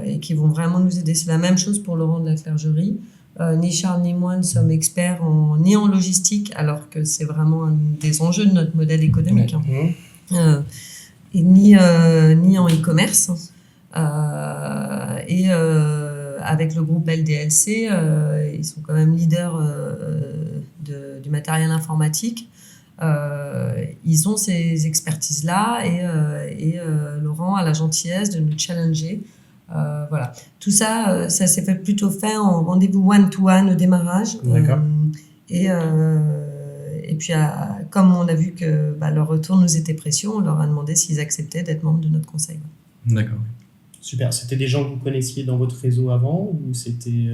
et qui vont vraiment nous aider. C'est la même chose pour Laurent de la Clergerie. Ni Charles ni moi ne sommes experts ni en logistique, alors que c'est vraiment un des enjeux de notre modèle économique, et ni en e-commerce. Avec le groupe LDLC, ils sont quand même leaders du matériel informatique. Ils ont ces expertises-là et Laurent a la gentillesse de nous challenger. Voilà. Tout ça, ça s'est plutôt fait en rendez-vous one-to-one au démarrage. D'accord. Et puis, comme on a vu que leur retour nous était précieux, on leur a demandé s'ils acceptaient d'être membres de notre conseil. D'accord. Super. C'était des gens que vous connaissiez dans votre réseau avant ou c'était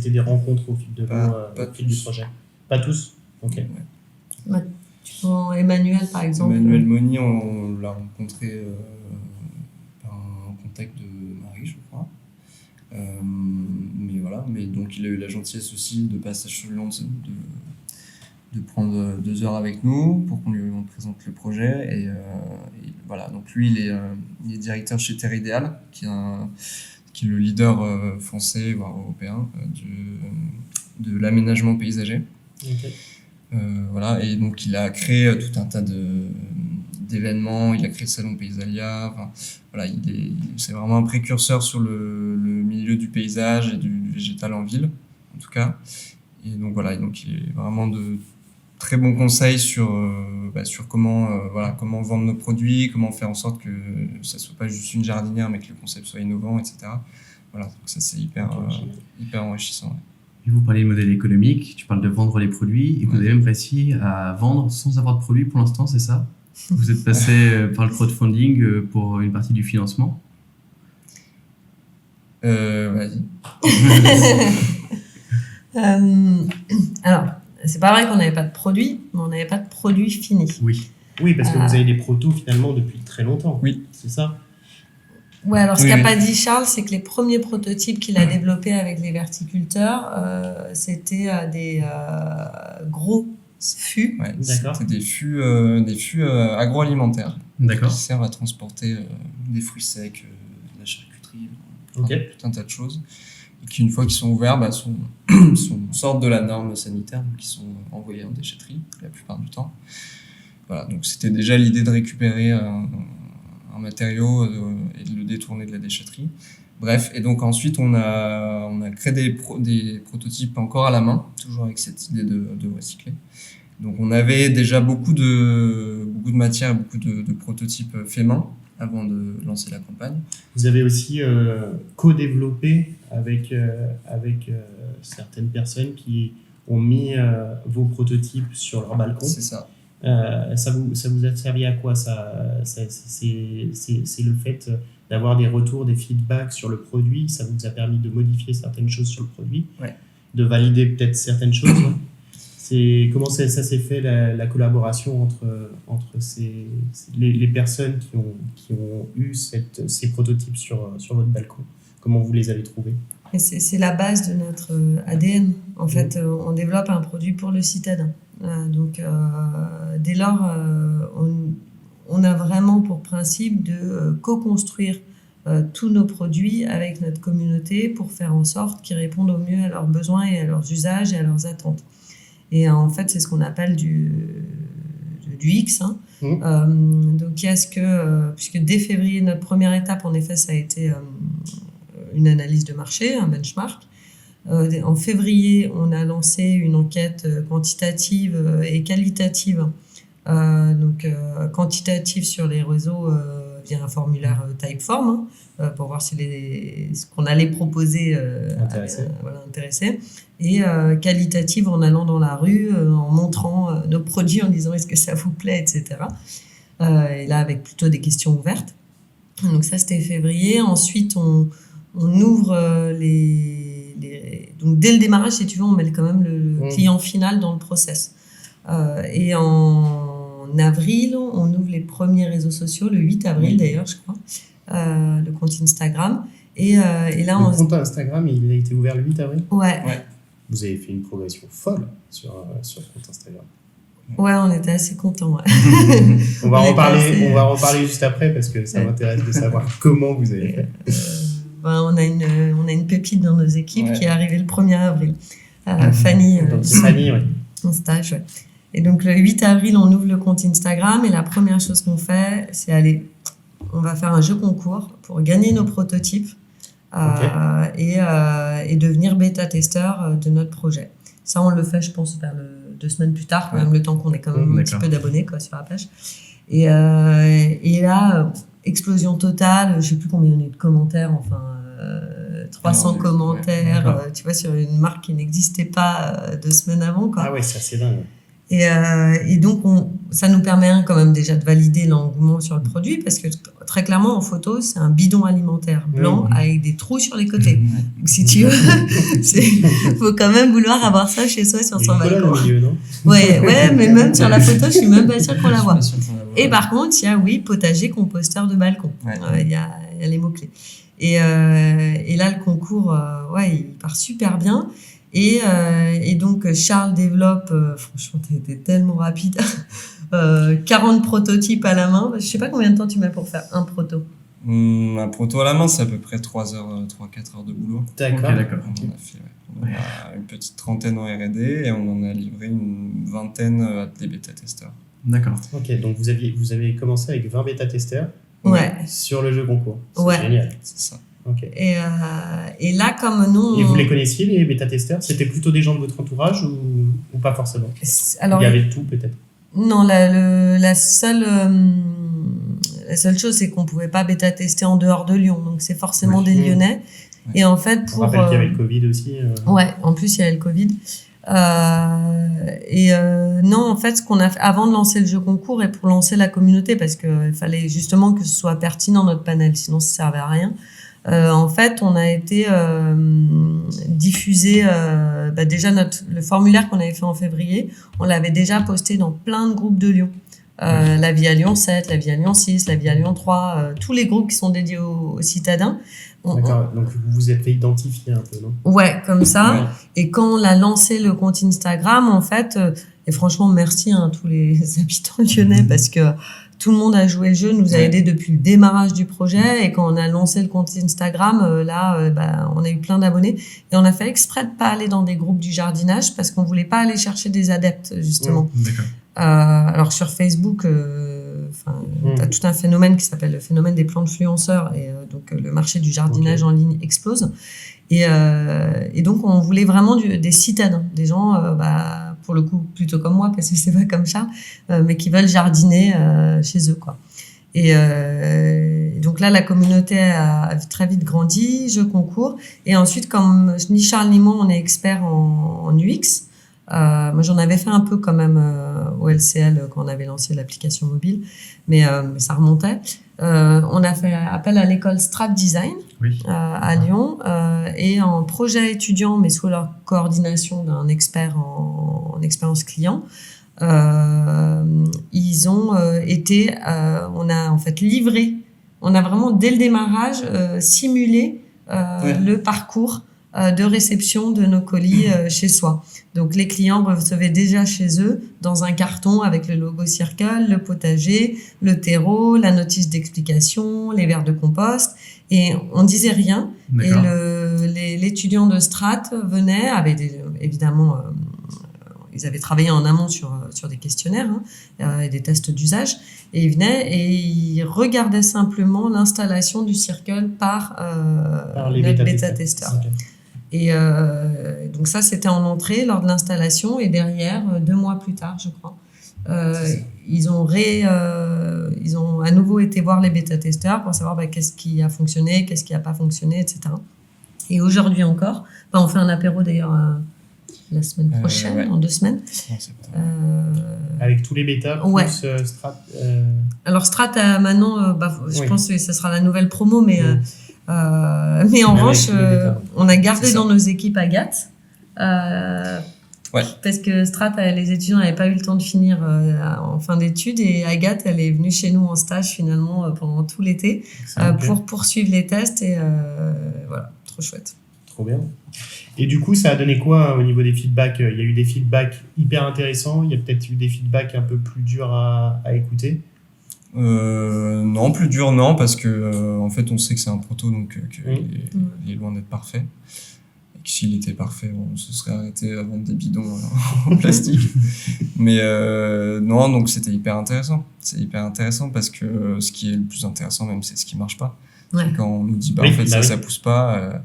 des rencontres au fil de au fil du projet? Pas tous. Ok. Ouais. Emmanuel, par exemple. Emmanuel Moni, on l'a rencontré par un contact de Marie, je crois. Mais voilà. Mais donc il a eu la gentillesse aussi de passage sur Lyon de prendre 2 heures avec nous pour qu'on lui présente le projet et voilà. Donc lui il est directeur chez Terre Idéal qui est le leader français voire européen de l'aménagement paysager. Okay. Voilà, et donc il a créé tout un tas d'événements, il a créé le salon Paysalia, voilà, c'est vraiment un précurseur sur le milieu du paysage et du végétal en ville en tout cas. Et donc voilà, donc il est vraiment de très bons conseils sur comment vendre nos produits, comment faire en sorte que ça soit pas juste une jardinière mais que le concept soit innovant, etc. Voilà, donc ça c'est hyper enrichissant. Ouais. Et vous parlez de modèle économique, tu parles de vendre les produits et vous avez même réussi à vendre sans avoir de produits pour l'instant, c'est ça? Vous êtes passé par le crowdfunding pour une partie du financement? Vas-y. Alors, c'est pas vrai qu'on n'avait pas de produit, mais on n'avait pas de produit fini. Oui, parce que vous avez des protos finalement depuis très longtemps. Oui. C'est ça? Ouais, alors ce qu'a pas dit Charles, c'est que les premiers prototypes qu'il a développés avec les verticulteurs, c'était des gros fûts. Ouais, D'accord. c'était des fûts agroalimentaires. D'accord. Qui servent à transporter des fruits secs, de la charcuterie, tout un tas de choses. Et qui, une fois qu'ils sont ouverts, sortent de la norme sanitaire, donc ils sont envoyés en déchetterie la plupart du temps. Voilà, donc c'était déjà l'idée de récupérer un matériau et de le détourner de la déchetterie. Bref, et donc ensuite on a créé des prototypes encore à la main, toujours avec cette idée de recycler. Donc on avait déjà beaucoup de matière, beaucoup de prototypes faits main avant de lancer la campagne. Vous avez aussi co-développé avec certaines personnes qui ont mis vos prototypes sur leur balcon. C'est ça. Ça vous a servi à quoi c'est le fait d'avoir des retours, des feedbacks sur le produit, ça vous a permis de modifier certaines choses sur le produit, ouais. De valider peut-être certaines choses. Comment ça s'est fait la collaboration entre les personnes qui ont eu ces prototypes sur votre balcon? Comment vous les avez trouvés? Et c'est la base de notre ADN. En fait, on développe un produit pour le citadin. Donc, dès lors, on a vraiment pour principe de co-construire tous nos produits avec notre communauté pour faire en sorte qu'ils répondent au mieux à leurs besoins et à leurs usages et à leurs attentes. Et en fait, c'est ce qu'on appelle du X. Hein. Donc, il y a puisque dès février, notre première étape, en effet, ça a été une analyse de marché, un benchmark. En février, on a lancé une enquête quantitative et qualitative. Quantitative sur les réseaux via un formulaire Typeform pour voir si ce qu'on allait proposer intéressait. Et qualitative en allant dans la rue, en montrant nos produits, en disant est-ce que ça vous plaît, etc. Et là, avec plutôt des questions ouvertes. Donc ça, c'était février. Ensuite, on ouvre donc dès le démarrage, si tu veux, on met quand même le client final dans le process. Et en avril, on ouvre les premiers réseaux sociaux, le 8 avril d'ailleurs, je crois, le compte Instagram. Et là, le compte Instagram, il a été ouvert le 8 avril? Ouais. Vous avez fait une progression folle sur le compte Instagram. Ouais, on était assez contents. Ouais. On va en parler juste après parce que ça m'intéresse de savoir comment vous avez fait. On a une pépite dans nos équipes qui est arrivée le 1er avril. Fanny. Fanny, oui. En stage, ouais. Et donc, le 8 avril, on ouvre le compte Instagram et la première chose qu'on fait, c'est on va faire un jeu concours pour gagner nos prototypes et devenir bêta-testeur de notre projet. Ça, on le fait, je pense, vers 2 semaines plus tard, quand même le temps qu'on ait quand même un petit peu d'abonnés sur la page. Et là, explosion totale, je ne sais plus combien on a eu de commentaires, 300 commentaires, tu vois, sur une marque qui n'existait pas 2 semaines avant, quoi. Ah ouais, c'est assez dingue. Et donc, ça nous permet quand même déjà de valider l'engouement sur le produit, parce que très clairement, en photo, c'est un bidon alimentaire blanc avec des trous sur les côtés. Donc, si tu veux, faut quand même vouloir avoir ça chez soi sur son balcon. Au milieu, non? Ouais, mais même sur la photo, je suis même pas sûre qu'on la voit. Et par contre, il y a, potager, composteur de balcon. Il y a les mots-clés. Et là, le concours, il part super bien. Et donc, Charles développe, franchement, t'as été tellement rapide, 40 prototypes à la main. Je sais pas combien de temps tu mets pour faire un proto. Un proto à la main, c'est à peu près 3-4 heures de boulot. D'accord. On a une petite trentaine en R&D et on en a livré une vingtaine à des bêta-testeurs. D'accord. Ok, donc vous avez commencé avec 20 bêta-testeurs sur le jeu concours. C'est génial. C'est ça. Okay. Et là, comme nous... Et vous les connaissiez, les bêta-testeurs? C'était plutôt des gens de votre entourage ou pas forcément? Alors, il y avait tout, peut-être? Non, la seule chose, c'est qu'on ne pouvait pas bêta-tester en dehors de Lyon. Donc, c'est forcément des Lyonnais. Ouais. Et en fait, on rappelle qu'il y avait le Covid aussi. Ouais, en plus, il y avait le Covid. Non, en fait, ce qu'on a fait avant de lancer le jeu concours et pour lancer la communauté, parce qu'il fallait justement que ce soit pertinent notre panel, sinon ça servait à rien. En fait, on a été diffusé déjà le formulaire qu'on avait fait en février, on l'avait déjà posté dans plein de groupes de Lyon. La Vie à Lyon 7, la Vie à Lyon 6, la Vie à Lyon 3, tous les groupes qui sont dédiés aux citadins. D'accord, donc vous vous êtes fait identifier un peu, non? Ouais, comme ça. Ouais. Et quand on a lancé le compte Instagram, en fait, et franchement, merci à tous les habitants lyonnais parce que tout le monde a joué le jeu, nous a aidé depuis le démarrage du projet. Et quand on a lancé le compte Instagram, on a eu plein d'abonnés. Et on a fait exprès de pas aller dans des groupes du jardinage parce qu'on voulait pas aller chercher des adeptes, justement. D'accord. Alors sur Facebook, tu as tout un phénomène qui s'appelle le phénomène des plantes-fluenceurs, et donc le marché du jardinage en ligne explose. Et donc on voulait vraiment des citadins, des gens, pour le coup plutôt comme moi, parce que c'est pas comme ça, mais qui veulent jardiner chez eux, quoi. Et donc là, la communauté a très vite grandi, je concours. Et ensuite, comme ni Charles ni moi, on est experts en UX, moi j'en avais fait un peu quand même au LCL quand on avait lancé l'application mobile, mais ça remontait. On a fait appel à l'école Strat Design à Lyon, et en projet étudiant, mais sous la coordination d'un expert en expérience client. Ils ont été, on a en fait livré, on a vraiment dès le démarrage simulé le parcours de réception de nos colis chez soi. Donc les clients recevaient déjà chez eux dans un carton avec le logo Circle, le potager, le terreau, la notice d'explication, les verres de compost, et on disait rien. D'accord. Et l'étudiant de Strat venait avec évidemment ils avaient travaillé en amont sur des questionnaires et des tests d'usage, et ils venaient et ils regardaient simplement l'installation du Circle par les notre bêta-testeurs. bêta-testeur. Et donc ça, c'était en entrée lors de l'installation, et derrière, 2 mois plus tard, je crois, ils ont à nouveau été voir les bêta-testeurs pour savoir qu'est-ce qui a fonctionné, qu'est-ce qui n'a pas fonctionné, etc. Et aujourd'hui encore, on fait un apéro d'ailleurs la semaine prochaine, en 2 semaines. Avec tous les bêtas plus Strat. Alors Strat maintenant, je pense que ce sera la nouvelle promo, mais en revanche, on a gardé dans nos équipes Agathe. Parce que Strat, les étudiants n'avaient pas eu le temps de finir en fin d'études, et Agathe, elle est venue chez nous en stage finalement pendant tout l'été pour poursuivre les tests, et voilà, trop chouette. Trop bien. Et du coup, ça a donné quoi au niveau des feedbacks? Il y a eu des feedbacks hyper intéressants, il y a peut-être eu des feedbacks un peu plus durs à écouter? Non, plus dur, non, parce que en fait, on sait que c'est un proto, donc il est loin d'être parfait. Et que s'il était parfait, on se serait arrêté à vendre des bidons en plastique. Mais non, donc c'était hyper intéressant. C'est hyper intéressant parce que ce qui est le plus intéressant, même, c'est ce qui marche pas. C'est quand on nous dit, en fait, ça pousse pas.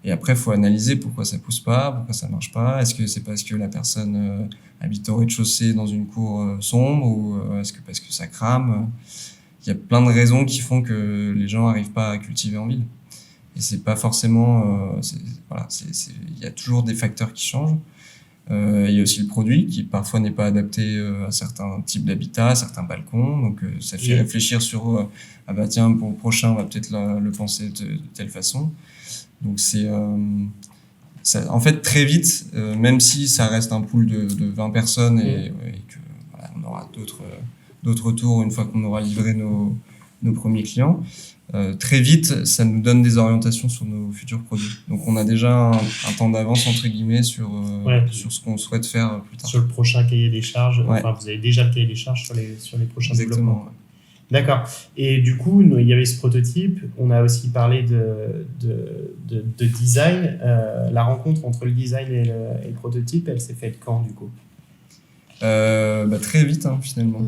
Et après, il faut analyser pourquoi ça pousse pas, pourquoi ça marche pas. Est-ce que c'est parce que la personne habite au rez-de-chaussée dans une cour sombre, ou est-ce que parce que ça crame? Il y a plein de raisons qui font que les gens n'arrivent pas à cultiver en ville. Et c'est pas forcément... il y a toujours des facteurs qui changent. Il y a aussi le produit qui parfois n'est pas adapté à certains types d'habitats, à certains balcons. Donc ça fait réfléchir sur tiens, pour le prochain, on va peut-être le penser de telle façon. Donc en fait, très vite, même si ça reste un pool de 20 personnes et que on aura d'autres retours une fois qu'on aura livré nos premiers clients, très vite, ça nous donne des orientations sur nos futurs produits. Donc on a déjà un temps d'avance, entre guillemets, sur ce qu'on souhaite faire plus tard. Sur le prochain cahier des charges, enfin vous avez déjà le cahier des charges sur les prochains développements. D'accord. Et du coup, il y avait ce prototype. On a aussi parlé de design. La rencontre entre le design et le prototype, elle s'est faite quand, du coup? Très vite, finalement.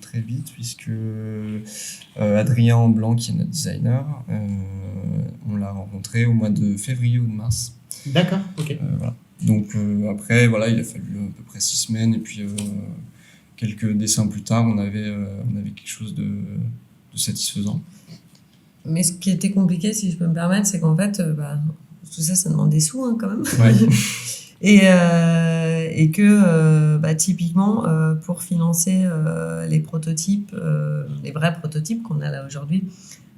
Très vite, puisque Adrien Blanc, qui est notre designer, on l'a rencontré au mois de février ou de mars. D'accord, ok. Voilà. Donc après, il a fallu à peu près 6 semaines, et puis quelques dessins plus tard, on avait quelque chose de satisfaisant. Mais ce qui était compliqué, si je peux me permettre, c'est qu'en fait, tout ça demande des sous quand même. Ouais. et que typiquement, pour financer les prototypes, les vrais prototypes qu'on a là aujourd'hui,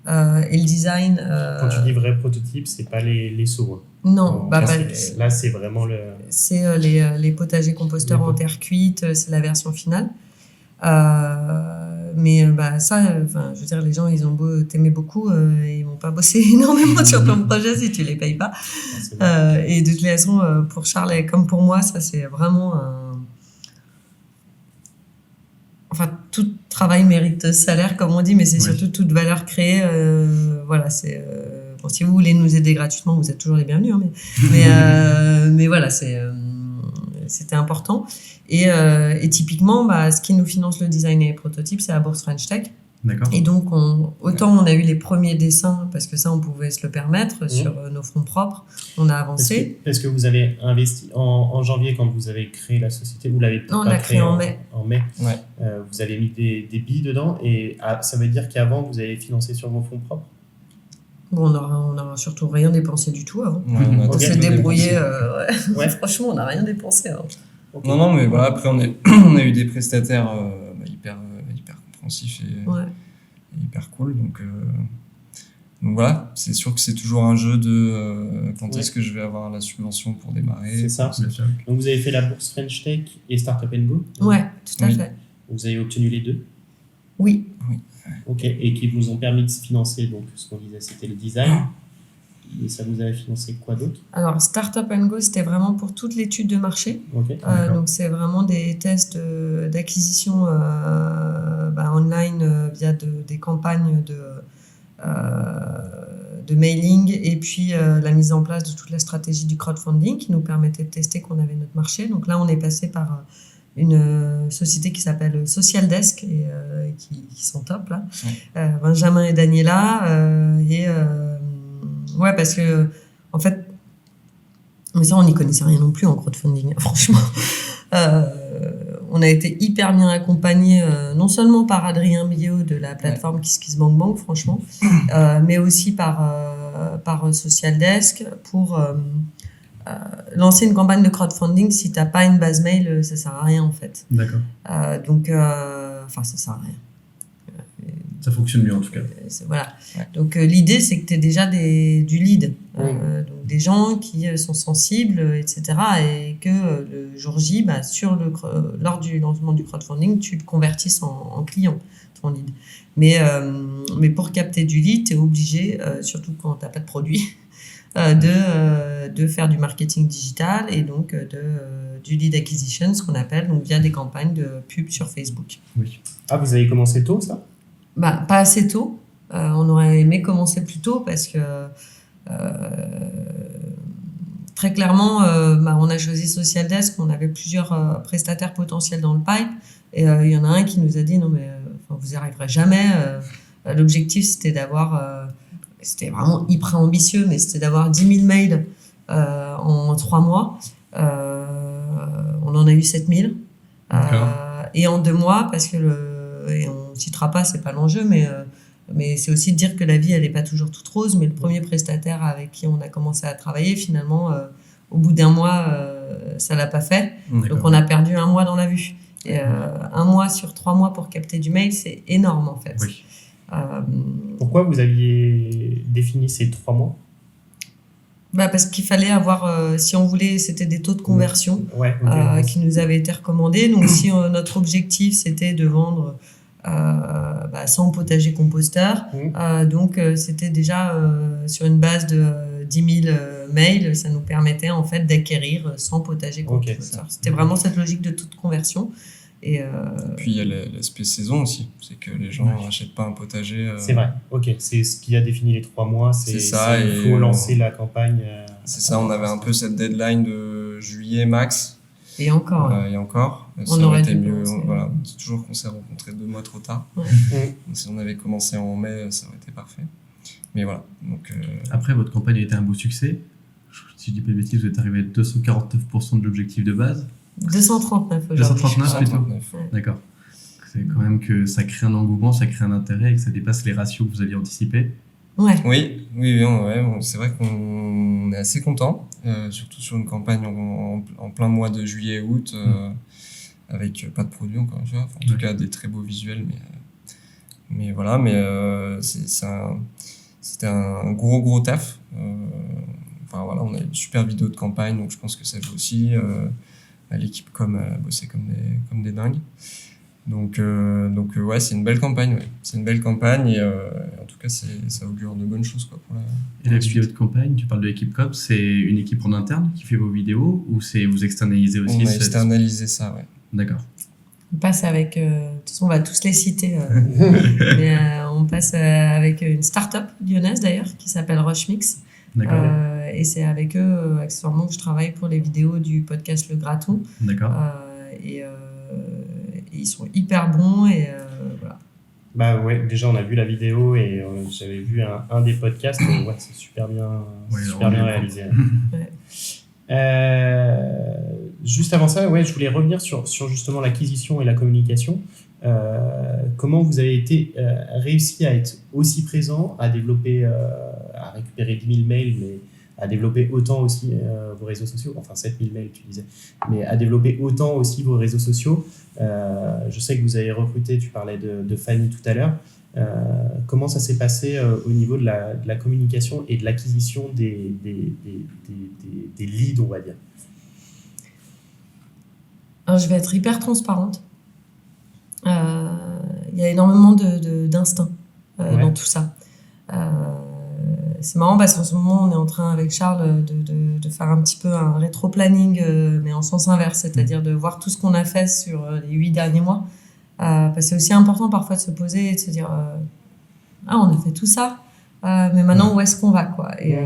et le design... Quand tu dis vrai prototype, c'est pas les sauts. Non, là c'est vraiment le... C'est les potagers composteurs en terre cuite, c'est la version finale. Mais ça, je veux dire, les gens, ils ont beau t'aimer beaucoup, ils vont pas bosser énormément sur ton projet si tu les payes pas. Et de toute façon, pour Charles comme pour moi, ça c'est vraiment tout travail mérite salaire, comme on dit, mais c'est surtout toute valeur créée. C'est... si vous voulez nous aider gratuitement, vous êtes toujours les bienvenus. Mais voilà, c'était important. Et typiquement, ce qui nous finance le design et les prototypes, c'est la bourse French Tech. D'accord. Et donc, autant on a eu les premiers dessins, parce que ça, on pouvait se le permettre sur nos fonds propres. On a avancé. Est-ce que vous avez investi en janvier quand vous avez créé la société? Vous l'avez Non, on pas l'a créé en mai. En mai. Ouais. Vous avez mis des billes dedans et ça veut dire qu'avant, vous avez financé sur vos fonds propres? Bon, on n'a surtout rien dépensé du tout avant. Ouais, on a On Ok. s'est débrouillé. Ouais. Franchement, on n'a rien dépensé avant. Ok. Non, mais voilà, après, on a eu des prestataires hyper compréhensifs et hyper cool. Donc voilà, c'est sûr que c'est toujours un jeu de quand est-ce que je vais avoir la subvention pour démarrer. C'est ça. Bien sûr. Donc vous avez fait la bourse French Tech et Startup Go. Ouais, tout à Oui. fait. Vous avez obtenu les deux. Oui. Ok. Et qui vous ont permis de se financer. Donc ce qu'on disait, c'était le design. Et ça vous avait financé quoi d'autre? Alors, Startup Go, c'était vraiment pour toute l'étude de marché. Ok. D'accord. Donc, c'est vraiment des tests d'acquisition online via des campagnes de mailing et puis la mise en place de toute la stratégie du crowdfunding qui nous permettait de tester qu'on avait notre marché. Donc là, on est passé par une société qui s'appelle Social Desk et qui sont top là. Benjamin et Daniela ouais, parce que en fait, mais ça on n'y connaissait rien non plus en crowdfunding, franchement. On a été hyper bien accompagnés, non seulement par Adrien Millot de la plateforme KissKissBankBank, franchement, mais aussi par Social Desk pour lancer une campagne de crowdfunding. Si t'as pas une base mail, ça sert à rien en fait. D'accord. Donc, ça sert à rien. Ça fonctionne mieux en tout cas. Voilà. Ouais. Donc l'idée, c'est que tu aies déjà du lead, Oui. donc des gens qui sont sensibles, etc. Et que le jour J, lors du lancement du crowdfunding, tu le convertisses en client, ton lead. Mais pour capter du lead, tu es obligé, surtout quand tu n'as pas de produit, de faire du marketing digital et donc du lead acquisition, ce qu'on appelle, donc via des campagnes de pub sur Facebook. Oui. Ah, vous avez commencé tôt, ça? Pas assez tôt. On aurait aimé commencer plus tôt parce que très clairement, on a choisi Social Desk, on avait plusieurs prestataires potentiels dans le pipe et il y en a un qui nous a dit non mais vous n'y arriverez jamais. L'objectif c'était d'avoir, c'était vraiment hyper ambitieux, mais c'était d'avoir 10 000 mails en 3 mois. On en a eu 7 000. Et en 2 mois, parce que et on ne citera pas, c'est pas l'enjeu, mais c'est aussi de dire que la vie, elle n'est pas toujours toute rose. Mais le premier prestataire avec qui on a commencé à travailler, finalement, au bout d'1 mois, ça l'a pas fait. Donc, on a perdu 1 mois dans la vue. Et 1 mois sur 3 mois pour capter du mail, c'est énorme, en fait. Oui. Pourquoi vous aviez défini ces 3 mois? Parce qu'il fallait avoir, si on voulait, c'était des taux de conversion Ouais, ok. qui nous avaient été recommandés. Donc, si notre objectif, c'était de vendre 100 potagers composteurs, donc c'était déjà sur une base de 10 000 mails, ça nous permettait en fait d'acquérir 100 potagers composteurs. C'était vraiment cette logique de taux de conversion. Et puis il y a l'aspect saison aussi, c'est que les gens n'achètent pas un potager. C'est vrai, ok, c'est ce qui a défini les 3 mois, C'est ça, il faut lancer la campagne. C'est ça, on avait un peu cette deadline de juillet max. Et encore. Et encore. On ça aurait été dû mieux. commencer. Voilà, on dit toujours qu'on s'est rencontrés 2 mois trop tard. Ouais. Donc, si on avait commencé en mai, ça aurait été parfait. Mais voilà. Donc, Après, votre campagne a été un beau succès. Si je dis pas de bêtises, vous êtes arrivé à 249% de l'objectif de base. 239 aujourd'hui. 239 plutôt. 139. D'accord. C'est quand même que ça crée un engouement, ça crée un intérêt et que ça dépasse les ratios que vous aviez anticipés. Ouais. Oui, c'est vrai qu'on est assez content, surtout sur une campagne en plein mois de juillet et août, avec pas de produits encore une fois, enfin, en tout cas des très beaux visuels, mais voilà, c'était un gros taf. Enfin voilà, on a une super vidéo de campagne, donc je pense que ça joue aussi. L'équipe a bossé comme des dingues. Donc ouais, c'est une belle campagne. Ouais. C'est une belle campagne et en tout cas, ça augure de bonnes choses quoi, pour Et la vidéo de campagne, tu parles de l'équipe COP, c'est une équipe en interne qui fait vos vidéos ou c'est vous externalisez aussi On a externalisé ça, ouais. D'accord. On passe avec, de toute façon, on va tous les citer, mais on passe avec une start-up lyonnaise d'ailleurs qui s'appelle Rushmix. D'accord. Et c'est avec eux, accessoirement, que je travaille pour les vidéos du podcast Le Graton. D'accord. Et ils sont hyper bons et voilà. Bah ouais, déjà on a vu la vidéo et j'avais vu un des podcasts. Et ouais, c'est super bien, super bien réalisé. Juste avant ça, ouais, je voulais revenir sur justement l'acquisition et la communication. Comment vous avez réussi à être aussi présent, à développer, à récupérer 10 000 mails, mais à développer autant aussi vos réseaux sociaux, enfin 7 000 mails tu disais, mais à développer autant aussi vos réseaux sociaux. Je sais que vous avez recruté, tu parlais de Fanny tout à l'heure. Comment ça s'est passé au niveau de la communication et de l'acquisition des leads, on va dire? Alors, je vais être hyper transparente. Il y a énormément d'instinct dans tout ça. C'est marrant parce qu'en ce moment, on est en train avec Charles de faire un petit peu un rétro-planning, mais en sens inverse, c'est-à-dire de voir tout ce qu'on a fait sur les 8 derniers mois. Parce que c'est aussi important parfois de se poser et de se dire on a fait tout ça, mais maintenant où est-ce qu'on va, quoi. Et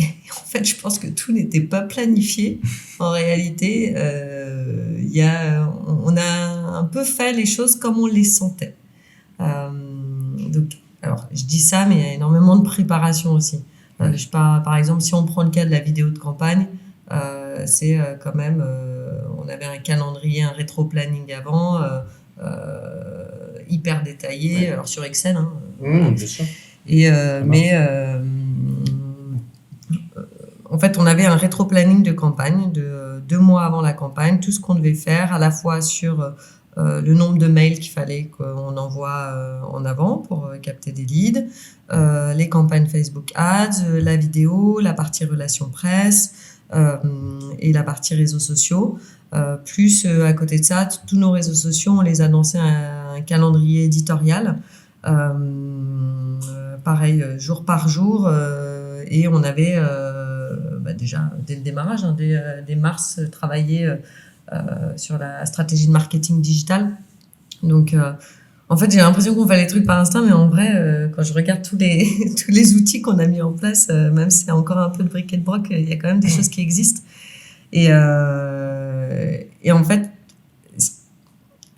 en fait, je pense que tout n'était pas planifié. En réalité, on a un peu fait les choses comme on les sentait. Donc, alors, je dis ça, mais il y a énormément de préparation aussi. Par exemple, si on prend le cas de la vidéo de campagne, c'est quand même, on avait un calendrier, un rétro-planning avant, hyper détaillé, alors sur Excel. Bien sûr. En fait, on avait un rétro-planning de campagne de 2 mois avant la campagne, tout ce qu'on devait faire, à la fois sur le nombre de mails qu'il fallait qu'on envoie en avant pour capter des leads, les campagnes Facebook Ads, la vidéo, la partie relations presse et la partie réseaux sociaux. Plus à côté de ça, tous nos réseaux sociaux, on les annonçait à un calendrier éditorial, pareil, jour par jour, et on avait déjà dès le démarrage, dès mars, travaillé sur la stratégie de marketing digital. Donc, en fait, j'ai l'impression qu'on fait les trucs par instinct, mais en vrai, quand je regarde tous les outils qu'on a mis en place, même si c'est encore un peu de bric et de broc, il y a quand même des choses qui existent. Et en fait,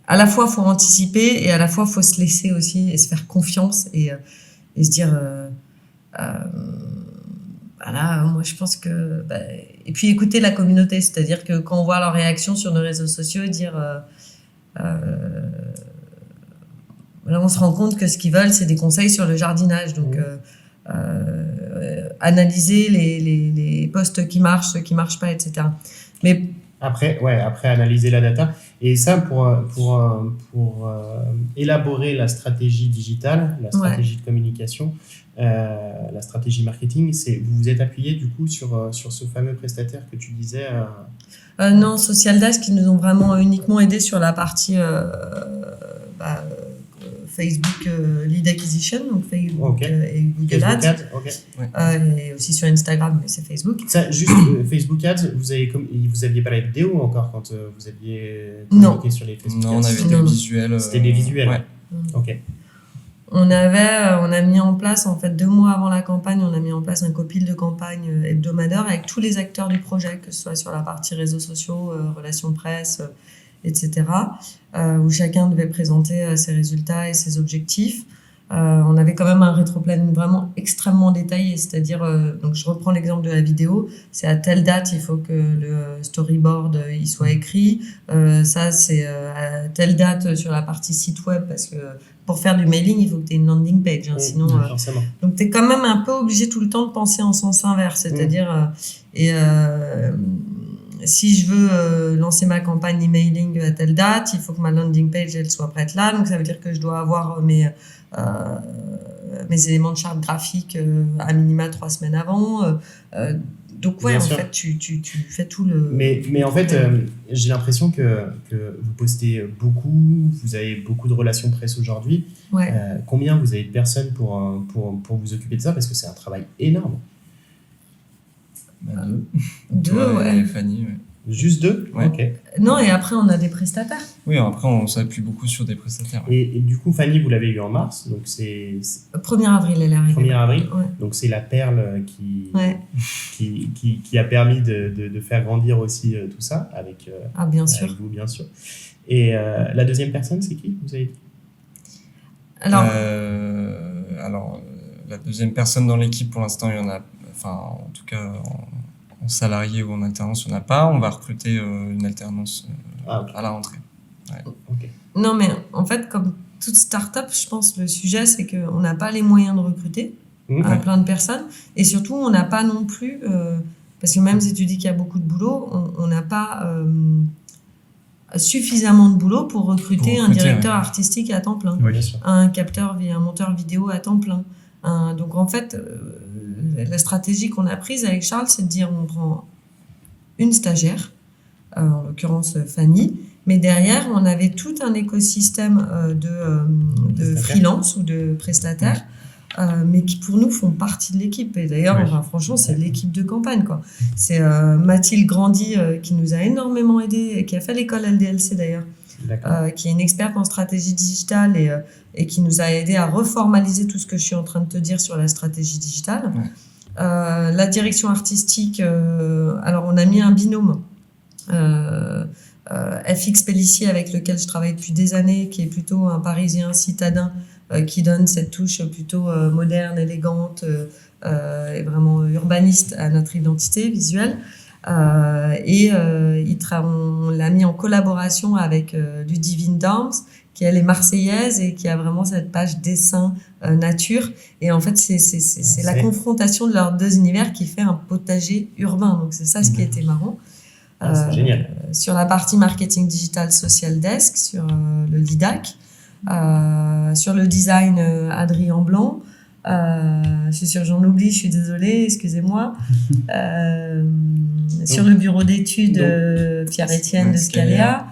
à la fois, il faut anticiper et à la fois, il faut se laisser aussi et se faire confiance et se dire... voilà, moi je pense que... et puis écouter la communauté, c'est-à-dire que quand on voit leurs réactions sur nos réseaux sociaux, dire... là, on se rend compte que ce qu'ils veulent, c'est des conseils sur le jardinage. Donc, analyser les posts qui marchent, ceux qui ne marchent pas, etc. Mais... Après, analyser la data. Et ça, pour élaborer la stratégie digitale, la stratégie de communication, la stratégie marketing, vous vous êtes appuyé du coup sur ce fameux prestataire que tu disais Non, Socialdash qui nous ont vraiment uniquement aidé sur la partie Facebook Lead Acquisition, donc Facebook et Google Ads. Et aussi sur Instagram, mais c'est Facebook. Ça, juste Facebook Ads, vous aviez pas la vidéo encore quand vous aviez communiqué sur les Facebook Ads? Non, on avait des visuels. C'était des visuels. Ouais. Ok. On a mis en place, en fait, 2 mois avant la campagne, on a mis en place un copil de campagne hebdomadaire avec tous les acteurs du projet, que ce soit sur la partie réseaux sociaux, relations presse, etc., où chacun devait présenter ses résultats et ses objectifs. On avait quand même un rétro-planning vraiment extrêmement détaillé, c'est-à-dire, donc je reprends l'exemple de la vidéo, c'est à telle date, il faut que le storyboard il soit écrit, ça c'est à telle date sur la partie site web, parce que pour faire du mailing, il faut que tu aies une landing page, sinon... forcément. Donc tu es quand même un peu obligé tout le temps de penser en sens inverse, c'est-à-dire... si je veux lancer ma campagne emailing à telle date, il faut que ma landing page elle soit prête là, donc ça veut dire que je dois avoir mes éléments de charte graphique à minima 3 semaines avant. Donc Bien sûr. fait tu fais tout le... Mais en fait, j'ai l'impression que vous postez beaucoup, vous avez beaucoup de relations presse aujourd'hui. Ouais. Combien vous avez de personnes pour vous occuper de ça? Parce que c'est un travail énorme. 2. Deux, Toi ouais. et Fanny, Juste 2 ? Ouais. Ok. Non, et après, on a des prestataires. Oui, après, on s'appuie beaucoup sur des prestataires. Ouais. Et du coup, Fanny, vous l'avez eu en mars, donc c'est 1er avril, elle est arrivée. 1er avril. Ouais. Donc c'est la perle qui, Ouais. qui a permis de faire grandir aussi tout ça, avec, Ah, bien sûr. avec vous, bien sûr. Et la deuxième personne, c'est qui, vous avez dit ? Alors, La deuxième personne dans l'équipe, pour l'instant, il y en a, enfin, en tout cas, en salarié ou en alternance, il n'y en a pas. On va recruter une alternance Ok. à la rentrée. Ok. non, mais en fait, comme toute start-up, je pense le sujet, c'est qu'on n'a pas les moyens de recruter plein de personnes. Et surtout, on n'a pas non plus, parce que même si tu dis qu'il y a beaucoup de boulot, on n'a pas suffisamment de boulot pour recruter un directeur artistique à temps plein, Bien sûr. un monteur vidéo à temps plein. Donc en fait, la stratégie qu'on a prise avec Charles, c'est de dire on prend une stagiaire, en l'occurrence Fanny, mais derrière, on avait tout un écosystème de freelance ou de prestataires, mais qui pour nous font partie de l'équipe. Et d'ailleurs, Oui. enfin, franchement, c'est l'équipe de campagne, quoi. C'est Mathilde Grandy qui nous a énormément aidés, qui a fait l'école LDLC d'ailleurs, D'accord. qui est une experte en stratégie digitale et qui nous a aidé à reformaliser tout ce que je suis en train de te dire sur la stratégie digitale. Ouais. La direction artistique, alors on a mis un binôme, FX Pellissier, avec lequel je travaille depuis des années, qui est plutôt un Parisien citadin, qui donne cette touche plutôt moderne, élégante et vraiment urbaniste à notre identité visuelle. On l'a mis en collaboration avec Ludivine Dorms, qui elle est marseillaise et qui a vraiment cette page dessin nature. Et en fait, c'est la confrontation de leurs deux univers qui fait un potager urbain. Donc c'est ça ce qui était marrant. C'est génial. Sur la partie marketing digital Social Desk, sur le LIDAC, sur le design Adrien Blanc. Je suis sûre que j'en oublie, je suis désolée, excusez-moi. Sur le bureau d'études Pierre-Étienne de Scalea.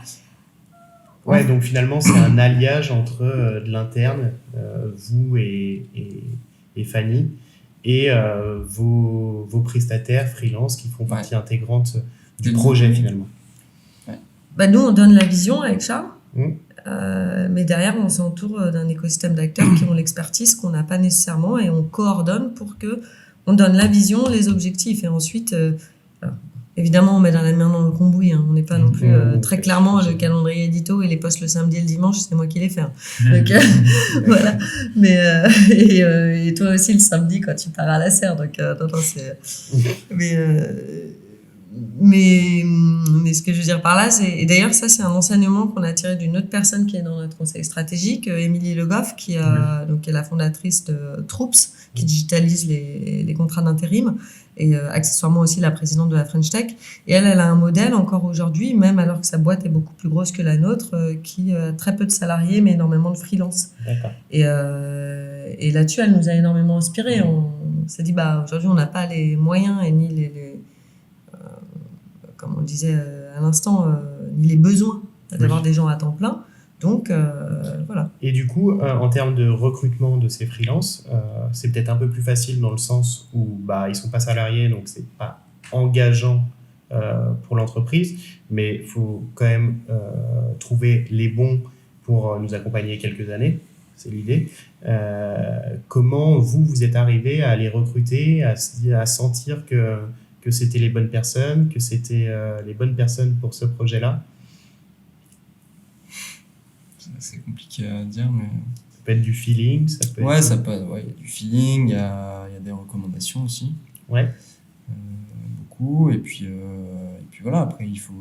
Ouais, donc finalement, c'est un alliage entre de l'interne, vous et Fanny, et vos prestataires freelance qui font partie intégrante du projet finalement. Bah, nous, on donne la vision avec Charles, Mmh. mais derrière, on s'entoure d'un écosystème d'acteurs qui ont l'expertise qu'on n'a pas nécessairement et on coordonne pour que on donne la vision, les objectifs et ensuite, évidemment, on met dans la main dans le cambouis. Hein. On n'est pas non plus très clairement le calendrier édito et les posts le samedi et le dimanche, c'est moi qui les fais. Hein. Donc voilà. Mais et toi aussi le samedi quand tu pars à la serre. Donc non, c'est. Mais ce que je veux dire par là, c'est, et d'ailleurs ça c'est un enseignement qu'on a tiré d'une autre personne qui est dans notre conseil stratégique, Émilie Le Goff, qui est la fondatrice de Troops, qui digitalise les contrats d'intérim, et accessoirement aussi la présidente de la French Tech. Et elle a un modèle encore aujourd'hui, même alors que sa boîte est beaucoup plus grosse que la nôtre, qui a très peu de salariés mais énormément de freelance. D'accord. Et là-dessus, elle nous a énormément inspirés. On s'est dit, bah aujourd'hui on n'a pas les moyens et ni comme on le disait à l'instant, ni les besoins d'avoir des gens à temps plein. Donc, voilà. Et du coup, en termes de recrutement de ces freelances, c'est peut-être un peu plus facile dans le sens où ils ne sont pas salariés, donc ce n'est pas engageant pour l'entreprise, mais il faut quand même trouver les bons pour nous accompagner quelques années. C'est l'idée. Comment vous êtes arrivé à les recruter, à sentir que c'était les bonnes personnes, que c'était les bonnes personnes pour ce projet-là? C'est compliqué à dire, mais... Ça peut être du feeling, ça peut Ouais, être... ça peut, il y a du feeling, il y a des recommandations aussi. Ouais. Beaucoup, et puis voilà, après il faut...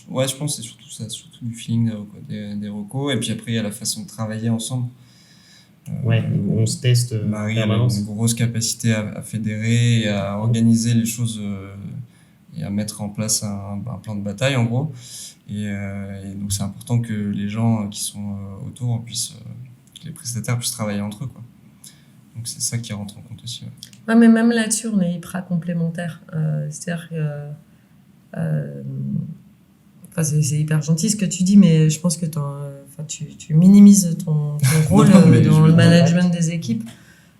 ouais, je pense que c'est surtout ça, surtout du feeling, des recos, et puis après il y a la façon de travailler ensemble. Ouais, on se teste Marie a une grosse capacité à fédérer et à organiser les choses et à mettre en place un plan de bataille en gros. Et donc c'est important que les gens qui sont autour puissent, que les prestataires puissent travailler entre eux, quoi. Donc c'est ça qui rentre en compte aussi. Ouais, mais même là-dessus, on est hyper complémentaires. C'est-à-dire que c'est hyper gentil ce que tu dis, mais je pense que tu minimises ton rôle dans le management des équipes.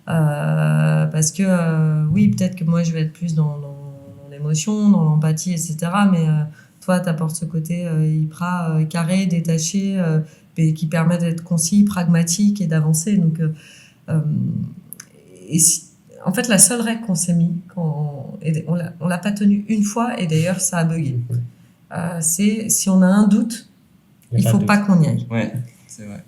Parce que oui, peut-être que moi je vais être plus dans l'émotion, dans l'empathie, etc. Mais Toi, tu apportes ce côté hyper carré, détaché, et qui permet d'être concis, pragmatique et d'avancer. Donc, en fait, la seule règle qu'on s'est mis, on l'a pas tenue une fois, et d'ailleurs, ça a bugué. C'est si on a un doute, il faut pas qu'on y aille. Ouais, c'est vrai.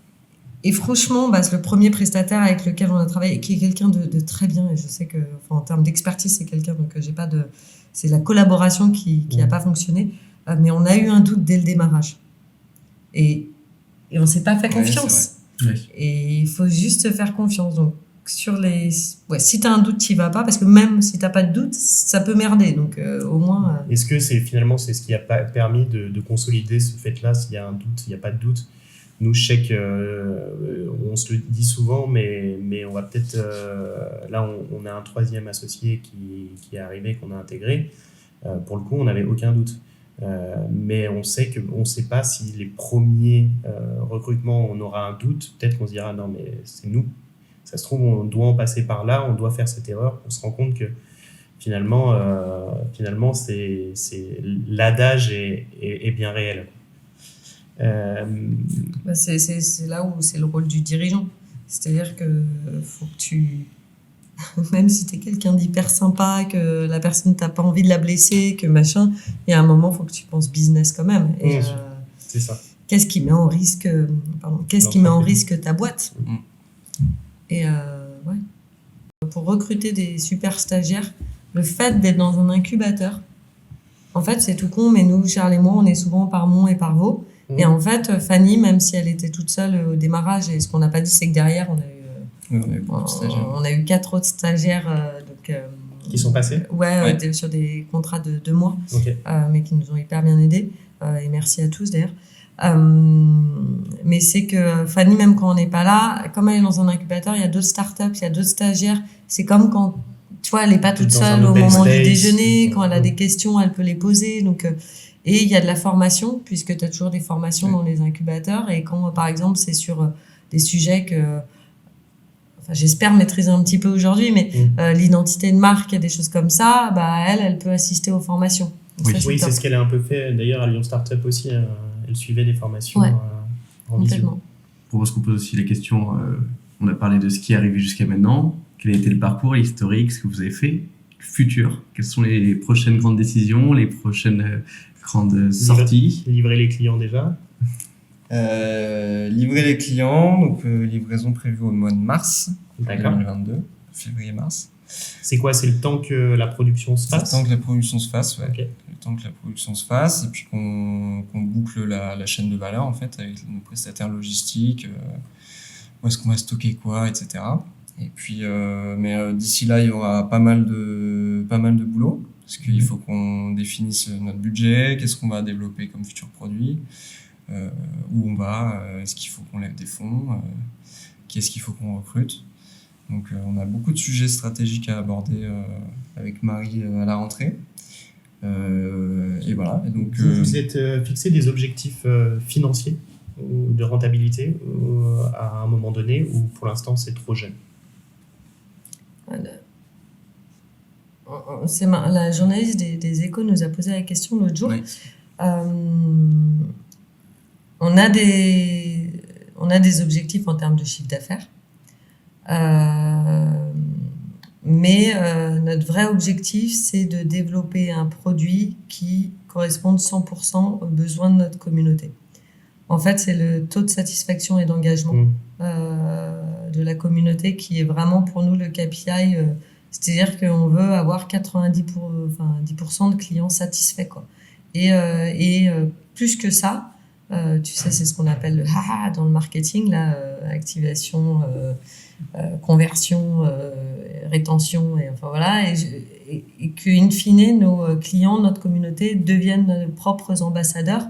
Et franchement, c'est le premier prestataire avec lequel on a travaillé, qui est quelqu'un de très bien. Et je sais que, en termes d'expertise, c'est quelqu'un, donc j'ai pas de. C'est la collaboration qui a pas fonctionné. Mais on a eu un doute dès le démarrage. Et on s'est pas fait confiance. Ouais. Et il faut juste se faire confiance. Donc, si tu as un doute, tu n'y vas pas, parce que même si tu n'as pas de doute, ça peut merder. Donc, au moins. Est-ce que c'est ce qui a permis de consolider ce fait-là, s'il y a un doute, il n'y a pas de doute? Nous, je sais on se le dit souvent, mais on va peut-être. Là, on a un troisième associé qui est arrivé, qu'on a intégré. Pour le coup, on n'avait aucun doute. Mais on ne sait pas si les premiers recrutements, on aura un doute. Peut-être qu'on se dira non, mais c'est nous. Ça se trouve, on doit en passer par là, on doit faire cette erreur. On se rend compte que finalement c'est l'adage est bien réel. C'est là où c'est le rôle du dirigeant. C'est-à-dire que faut que tu. Même si tu es quelqu'un d'hyper sympa, que la personne t'a pas envie de la blesser, que machin, il y a un moment, il faut que tu penses business quand même. Et, c'est ça. Qu'est-ce qui met en risque, ta boîte? Et pour recruter des super stagiaires, le fait d'être dans un incubateur, en fait, c'est tout con, mais nous, Charles et moi, on est souvent par Mont et par Vaux. Et en fait, Fanny, même si elle était toute seule au démarrage, et ce qu'on n'a pas dit, c'est que derrière, on a eu 4 autres stagiaires qui sont passés sur des contrats de 2 mois, okay. Mais qui nous ont hyper bien aidés. Et merci à tous d'ailleurs. Mais c'est que Fanny, même quand on n'est pas là, comme elle est dans un incubateur, il y a d'autres startups, il y a d'autres stagiaires. C'est comme quand, tu vois, elle n'est pas toute seule au moment du déjeuner. Quand elle a des questions, elle peut les poser. Donc, et il y a de la formation, puisque tu as toujours des formations dans les incubateurs. Et quand, par exemple, c'est sur des sujets que j'espère maîtriser un petit peu aujourd'hui, mais l'identité de marque et des choses comme ça, elle peut assister aux formations. Donc oui, c'est ce qu'elle a un peu fait. D'ailleurs, à Lyon Startup aussi, elle suivait des formations en visio. Je propose qu'on pose aussi les questions. On a parlé de ce qui est arrivé jusqu'à maintenant. Quel a été le parcours, l'historique, ce que vous avez fait, le futur? Quelles sont les prochaines grandes décisions, les prochaines grandes sorties? Livrer les clients déjà. Livrer les clients, donc livraison prévue au mois de mars 2022, février-mars. C'est quoi? C'est le temps que la production se fasse? C'est le temps que la production se fasse, ouais. Okay. Le temps que la production se fasse, et puis qu'on boucle la chaîne de valeur, en fait, avec nos prestataires logistiques, où est-ce qu'on va stocker quoi, etc. Et puis, mais d'ici là, il y aura pas mal de boulot, parce qu'il faut qu'on définisse notre budget, qu'est-ce qu'on va développer comme futur produit, où on va, est-ce qu'il faut qu'on lève des fonds, qu'est-ce qu'il faut qu'on recrute. Donc on a beaucoup de sujets stratégiques à aborder avec Marie à la rentrée. Et voilà. Et donc, vous êtes fixé des objectifs financiers ou de rentabilité à un moment donné, ou pour l'instant c'est trop jeune? La journaliste des Échos nous a posé la question l'autre jour. Oui. On a des objectifs en termes de chiffre d'affaires. Mais notre vrai objectif, c'est de développer un produit qui corresponde 100% aux besoins de notre communauté. En fait, c'est le taux de satisfaction et d'engagement de la communauté qui est vraiment pour nous le KPI. C'est-à-dire qu'on veut avoir 10% de clients satisfaits, quoi. Et plus que ça, tu sais, c'est ce qu'on appelle le haha dans le marketing, là, activation, conversion, rétention, et enfin voilà, et qu'in fine, nos clients, notre communauté deviennent nos propres ambassadeurs,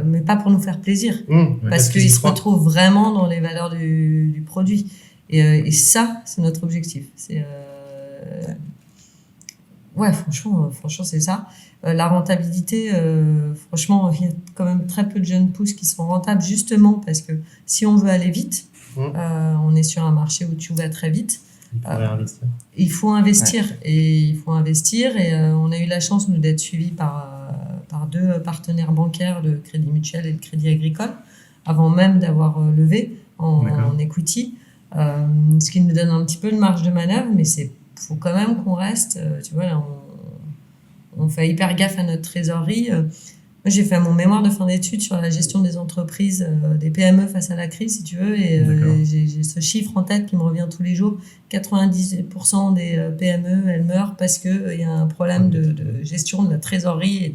mais pas pour nous faire plaisir, parce qu'ils se retrouvent vraiment dans les valeurs du produit. Et ça, c'est notre objectif. C'est franchement, c'est ça. La rentabilité, franchement, il y a quand même très peu de jeunes pousses qui sont rentables, justement parce que si on veut aller vite, on est sur un marché où tu vas très vite. Il faut investir. Et il faut investir. Et on a eu la chance, nous, d'être suivis par par 2 partenaires bancaires, le Crédit Mutuel et le Crédit Agricole, avant même d'avoir levé en equity. Ce qui nous donne un petit peu de marge de manœuvre, mais faut quand même qu'on reste, tu vois, là, on fait hyper gaffe à notre trésorerie. Moi, j'ai fait mon mémoire de fin d'études sur la gestion des entreprises, des PME face à la crise, si tu veux, et j'ai ce chiffre en tête qui me revient tous les jours. 90% des PME, elles meurent parce qu'il y a un problème de gestion de la trésorerie.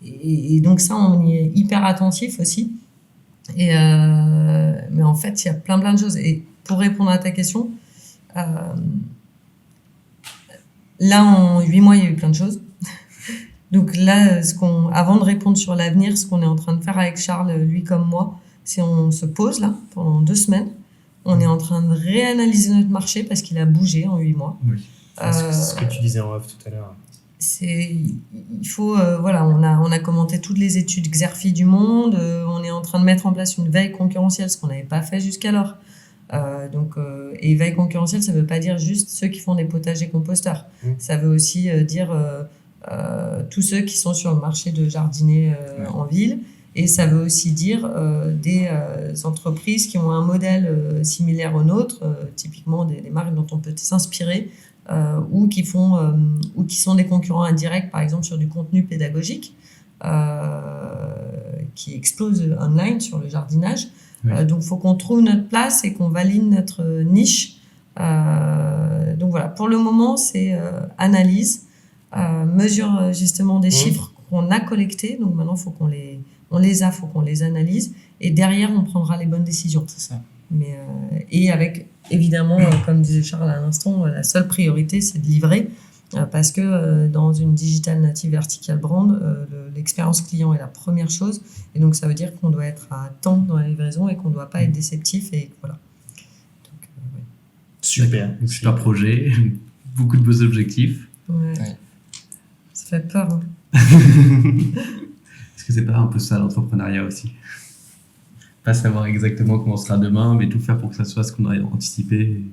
Et donc ça, on y est hyper attentif aussi. Mais en fait, il y a plein de choses. Et pour répondre à ta question, là, en 8 mois, il y a eu plein de choses. Donc là, avant de répondre sur l'avenir, ce qu'on est en train de faire avec Charles, lui comme moi, c'est on se pose là pendant 2 semaines. On est en train de réanalyser notre marché parce qu'il a bougé en 8 mois. Oui. C'est ce que tu disais en off tout à l'heure. Il faut, voilà, on a commenté toutes les études Xerfi du monde. On est en train de mettre en place une veille concurrentielle, ce qu'on n'avait pas fait jusqu'alors. Et veille concurrentielle, ça ne veut pas dire juste ceux qui font des potagers composteurs. Ça veut aussi dire tous ceux qui sont sur le marché de jardinier en ville. Et ça veut aussi dire des entreprises qui ont un modèle similaire au nôtre, typiquement des marques dont on peut s'inspirer, ou qui sont des concurrents indirects, par exemple sur du contenu pédagogique, qui explose online sur le jardinage. Donc, il faut qu'on trouve notre place et qu'on valide notre niche. Donc voilà, pour le moment, c'est analyse, mesure justement des chiffres qu'on a collectés. Donc maintenant, il faut qu'on faut qu'on les analyse. Et derrière, on prendra les bonnes décisions. C'est ça. Mais, et avec, évidemment, comme disait Charles à l'instant, la seule priorité, c'est de livrer. Parce que dans une digital native vertical brand, l'expérience client est la première chose. Et donc, ça veut dire qu'on doit être à temps dans la livraison et qu'on ne doit pas être déceptif. Et voilà. Donc, ouais. Super. Donc, super projet, beaucoup de beaux objectifs. Ouais. Ça fait peur. Hein. Est-ce que c'est pas un peu ça l'entrepreneuriat aussi? Pas savoir exactement comment sera demain, mais tout faire pour que ça soit ce qu'on aurait anticipé.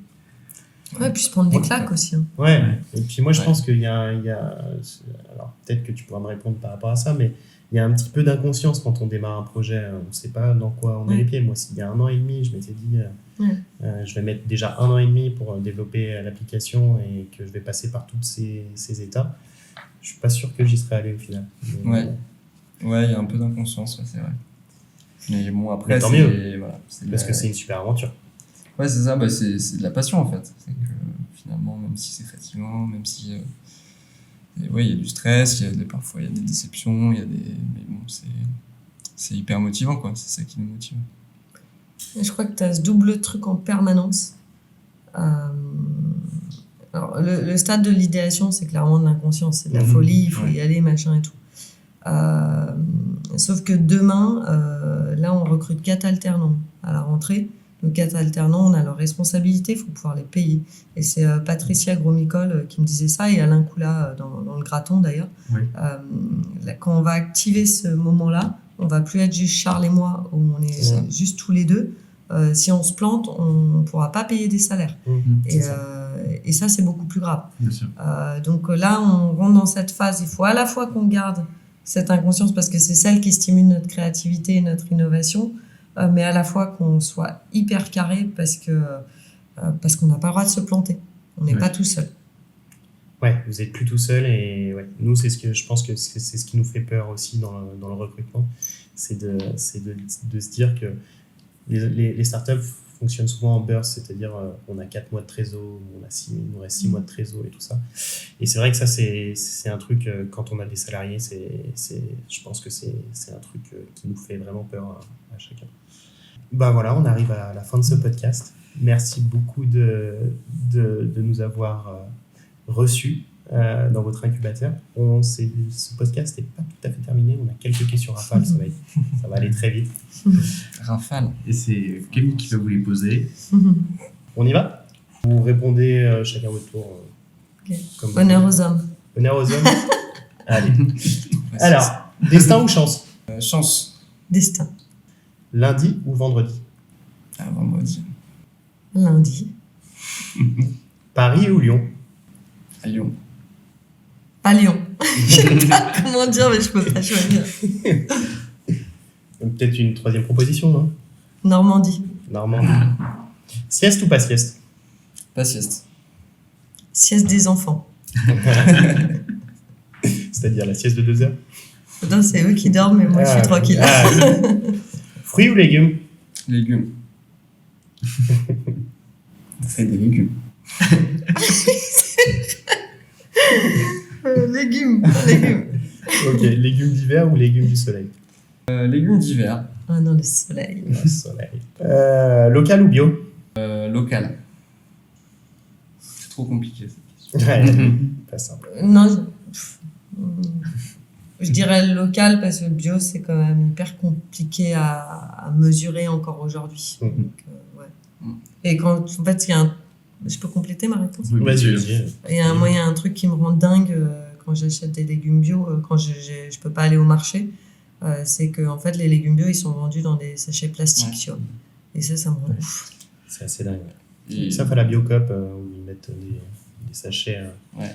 Ouais, puis se prendre des claques aussi. Hein. Ouais, et puis moi je pense qu'il y a. Alors peut-être que tu pourras me répondre par rapport à ça, mais il y a un petit peu d'inconscience quand on démarre un projet. On ne sait pas dans quoi on met les pieds. Moi, s'il y a 1 an et demi, je m'étais dit je vais mettre déjà 1 an et demi pour développer l'application et que je vais passer par tous ces états. Je suis pas sûr que j'y serais allé au final. Ouais, il y a un peu d'inconscience, c'est vrai. Mais bon, après, tant mieux. Voilà, parce que c'est une super aventure. Ouais, c'est ça, c'est de la passion en fait. C'est que finalement, même si c'est fatigant, même si. Il y a du stress, parfois il y a des déceptions, mais bon, c'est hyper motivant, quoi. C'est ça qui nous motive. Et je crois que tu as ce double truc en permanence. Alors, le stade de l'idéation, c'est clairement de l'inconscience, c'est de la folie, il faut y aller, machin et tout. Sauf que demain, là, on recrute 4 alternants à la rentrée. Donc, 4 alternants, on a leur responsabilité, il faut pouvoir les payer. Et c'est Patricia Gromicole qui me disait ça, et Alain Coula dans le Graton d'ailleurs. Oui. Là, quand on va activer ce moment-là, on va plus être juste Charles et moi, où on est juste tous les deux. Si on se plante, on ne pourra pas payer des salaires. Et ça, c'est beaucoup plus grave. Bien sûr. Donc là, on rentre dans cette phase. Il faut à la fois qu'on garde cette inconscience, parce que c'est celle qui stimule notre créativité et notre innovation, mais à la fois qu'on soit hyper carré parce qu'on n'a pas le droit de se planter. On n'est pas tout seul. Ouais, vous n'êtes plus tout seul, et nous, je pense que c'est ce qui nous fait peur aussi dans le recrutement, c'est de se dire que les startups fonctionnent souvent en burst, c'est-à-dire on a 4 mois de trésor, il nous reste 6 mois de trésor et tout ça. Et c'est vrai que ça, c'est un truc, quand on a des salariés, je pense que c'est un truc qui nous fait vraiment peur à chacun. Bah voilà, on arrive à la fin de ce podcast. Merci beaucoup de nous avoir reçus dans votre incubateur. Ce podcast n'est pas tout à fait terminé. On a quelques questions rafales, ça va aller très vite. Rafale. Et c'est Camille qui va vous les poser. On y va? Vous répondez chacun votre tour. Honneur aux hommes. Honneur aux hommes. Allez. Alors, destin ou chance? Chance. Destin. Lundi ou vendredi? Vendredi. Lundi. Paris ou Lyon? À Lyon. Pas Lyon. Je sais pas comment dire, mais je peux pas choisir. Peut-être une troisième proposition, non? Normandie. Normandie. Sieste ou pas sieste? Pas sieste. Sieste des enfants. C'est-à-dire la sieste de 2 heures? Non, c'est eux qui dorment, mais moi je suis tranquille. Fruits ou légumes? Légumes. C'est des légumes. Légumes. Ok, légumes d'hiver ou légumes du soleil? Légumes d'hiver. Ah non, le soleil. Le soleil. Local ou bio? Local. C'est trop compliqué cette question. Ouais, pas simple. Non, je dirais le local parce que le bio c'est quand même hyper compliqué à mesurer encore aujourd'hui. Mhm. Donc, ouais. Et quand en fait je peux compléter ma réponse. Oui, bien sûr. Vas-y. Moi il y a un truc qui me rend dingue quand j'achète des légumes bio, quand je peux pas aller au marché, c'est que en fait les légumes bio ils sont vendus dans des sachets plastiques, Ouais. tu vois. Et ça me rend ouf. C'est assez dingue. Et- Sauf à la Biocop où ils mettent des sachets Ouais.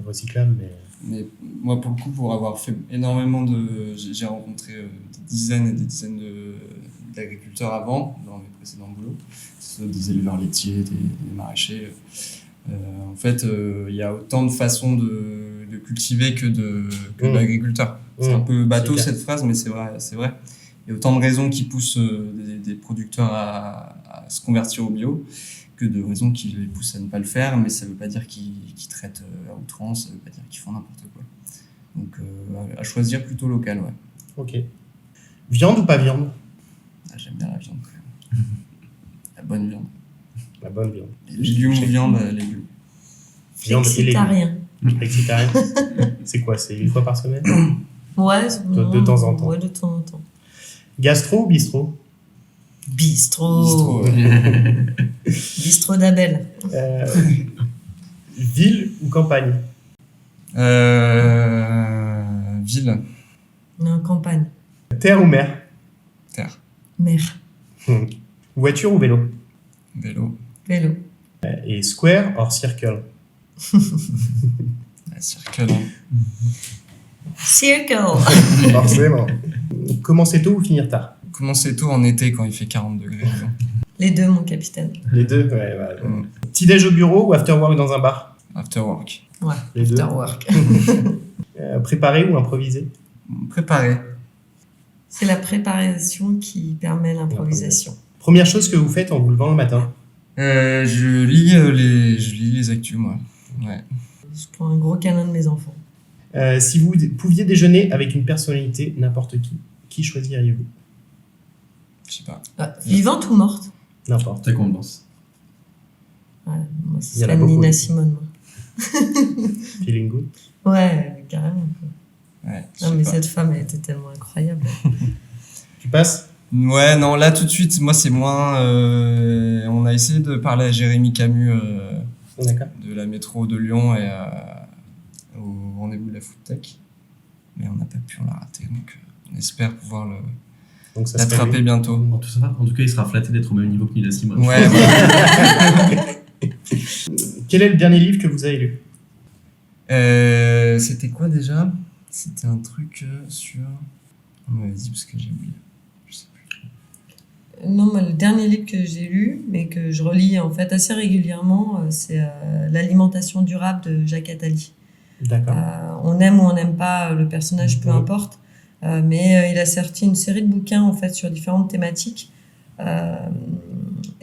recyclables. Mais... Mais moi, pour le coup, pour avoir fait énormément de... J'ai rencontré des dizaines et des dizaines d'agriculteurs avant, dans mes précédents boulots, que ce soit des éleveurs laitiers, des maraîchers. En fait, il y a autant de façons de cultiver que d'agriculteurs. C'est un peu bateau C'est clair. cette phrase, mais c'est vrai. Il y a autant de raisons qui poussent des producteurs à se convertir au bio que de raisons qui les poussent à ne pas le faire, mais ça ne veut pas dire qu'ils traitent à outrance, ça ne veut pas dire qu'ils font n'importe quoi. Donc à choisir plutôt local, ouais. Ok. Viande ou pas viande? Ah, j'aime bien la viande quand même. La bonne viande. La bonne viande. Légumes ou viande, légumes. Viande et légumes. Flexitarien. Flexitarien. C'est quoi? C'est une fois par semaine? Ouais, De temps en temps. Ouais, de temps en temps. Gastro ou bistrot? Bistrot. Bistrot, ouais. Bistrot d'Abel. Ville ou campagne? Ville, Non, campagne. Terre ou mer? terre, Mer. Voiture ou vélo? vélo, Vélo. Et square or circle? circle. Hein. Circle. Forcément. Commencer tôt ou finir tard? Commencer tôt en été quand il fait 40 degrés. Les deux, mon capitaine. Les deux? Ouais, voilà. Mm. Petit-déj au bureau ou after work dans un bar? After work. Ouais. Les deux. After work. Préparé ou improvisé? Préparé. C'est la préparation qui permet l'improvisation. Première chose que vous faites en vous levant le matin? Je lis les actus, moi. Ouais. Je prends un gros câlin de mes enfants. Si vous pouviez déjeuner avec une personnalité, n'importe qui choisiriez-vous? Je sais pas. Vivante ou morte? N'importe. Ta convenance. Ouais, moi, ce Il y en a serait beaucoup, Nina oui. Simone. Feeling good? Ouais, carrément. Ouais, je Non, sais mais pas. cette femme, elle était tellement incroyable. Tu passes? Ouais, non, là tout de suite, moi c'est moins. On a essayé de parler à Jérémy Camus D'accord. de la métro de Lyon et au rendez-vous de la Food Tech, mais on n'a pas pu, on l'a raté, donc on espère pouvoir Donc ça serait l'attraper lui. bientôt. En tout ça, en tout cas, il sera flatté d'être au même niveau que Nina Simone. Ouais, voilà. Quel est le dernier livre que vous avez lu? C'était quoi déjà? C'était un truc sur. Ouais, vas-y, parce que j'ai oublié. Je sais plus. Non, moi, le dernier livre que j'ai lu, mais que je relis en fait assez régulièrement, c'est L'alimentation durable de Jacques Attali. D'accord. On aime ou on n'aime pas le personnage, peu Mhm. importe, mais il a sorti une série de bouquins en fait sur différentes thématiques.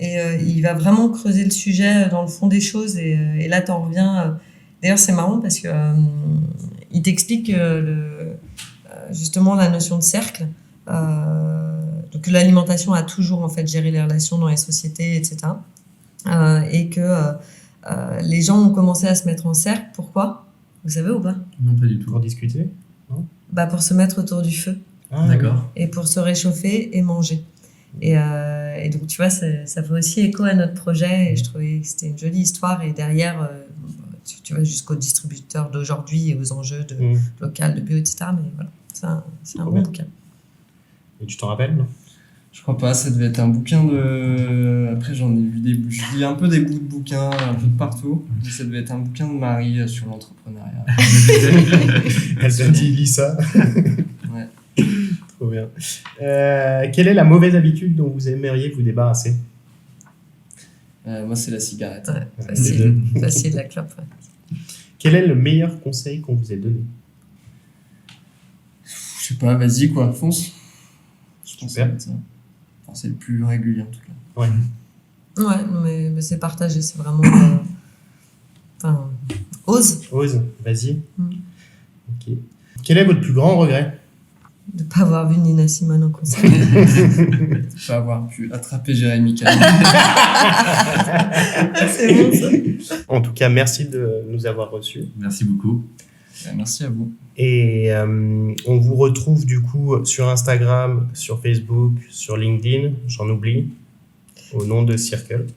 Il va vraiment creuser le sujet dans le fond des choses et là t'en reviens. D'ailleurs c'est marrant parce que il t'explique justement la notion de cercle. Donc l'alimentation a toujours en fait géré les relations dans les sociétés, etc. Et que les gens ont commencé à se mettre en cercle. Pourquoi? Vous savez ou pas? Non, pas du tout. Pour discuter? Bah pour se mettre autour du feu Ah, D'accord. et pour se réchauffer et manger. Et donc, tu vois, ça fait aussi écho à notre projet et je trouvais que c'était une jolie histoire. Et derrière, tu vas jusqu'aux distributeurs d'aujourd'hui et aux enjeux de oui. local, de bio, etc. Mais voilà, c'est un Trop bon bien. bouquin. Et tu t'en rappelles, non? Je crois pas, ça devait être un bouquin de... Après, j'en ai vu des... Je lis un peu des bouts de bouquins, un peu de partout. Mais ça devait être un bouquin de Marie sur l'entrepreneuriat. Elle t'a dit, lis ça. Ouais. Trop bien. Quelle est la mauvaise habitude dont vous aimeriez vous débarrasser? Moi, c'est la cigarette. Ouais, Les deux. facile la clope. Ouais. Quel est le meilleur conseil qu'on vous ait donné? Je sais pas, vas-y quoi, fonce. Je pense que ça Super. va être ça. Enfin, c'est le plus régulier en tout cas. Ouais. Ouais, mais c'est partagé, c'est vraiment. Enfin, ose Ose, vas-y. Mm. Ok. Quel est votre plus grand regret? de ne pas avoir vu Nina Simone en concert. Je vais avoir pu attraper Jérémy Calme. C'est bon ça. En tout cas, merci de nous avoir reçus. Merci beaucoup. Merci à vous. Et on vous retrouve du coup sur Instagram, sur Facebook, sur LinkedIn, j'en oublie, au nom de Circle.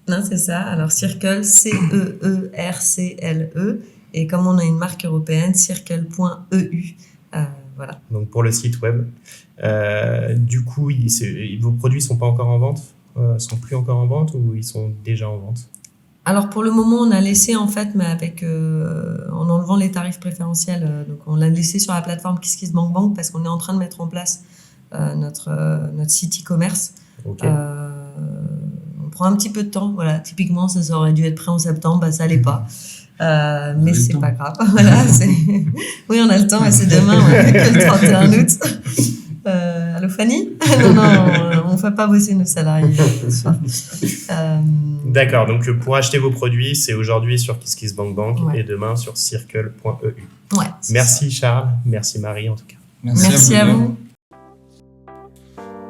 Non, c'est ça. Alors, Circle, CEERCLE. Et comme on a une marque européenne, circle.eu. Voilà. Donc pour le site web. Du coup, vos produits sont pas encore en vente, sont plus encore en vente ou ils sont déjà en vente? Alors, pour le moment, on a laissé en fait, mais avec en enlevant les tarifs préférentiels. Donc, on l'a laissé sur la plateforme KissKissBankBank parce qu'on est en train de mettre en place notre site e-commerce. Ok. On prend un petit peu de temps. Voilà, typiquement, ça aurait dû être prêt en septembre, bah, ça l'est pas. Mais c'est pas grave. Voilà, oui, on a le temps, mais c'est demain, on n'a que le 31 août. Allô Fanny? Non, on ne fait pas bosser nos salariés ce soir. D'accord, donc pour acheter vos produits, c'est aujourd'hui sur KissKissBankBank Ouais. et demain sur circle.eu. Ouais, Merci Charles, merci Marie en tout cas. merci à vous.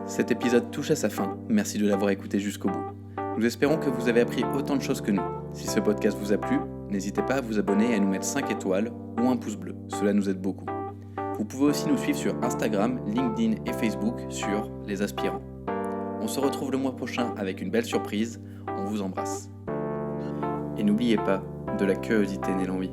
Cet épisode touche à sa fin, merci de l'avoir écouté jusqu'au bout. Nous espérons que vous avez appris autant de choses que nous. Si ce podcast vous a plu, n'hésitez pas à vous abonner et à nous mettre 5 étoiles ou un pouce bleu, cela nous aide beaucoup. Vous pouvez aussi nous suivre sur Instagram, LinkedIn et Facebook sur Les Aspirants. On se retrouve le mois prochain avec une belle surprise, on vous embrasse. Et n'oubliez pas, de la curiosité naît l'envie.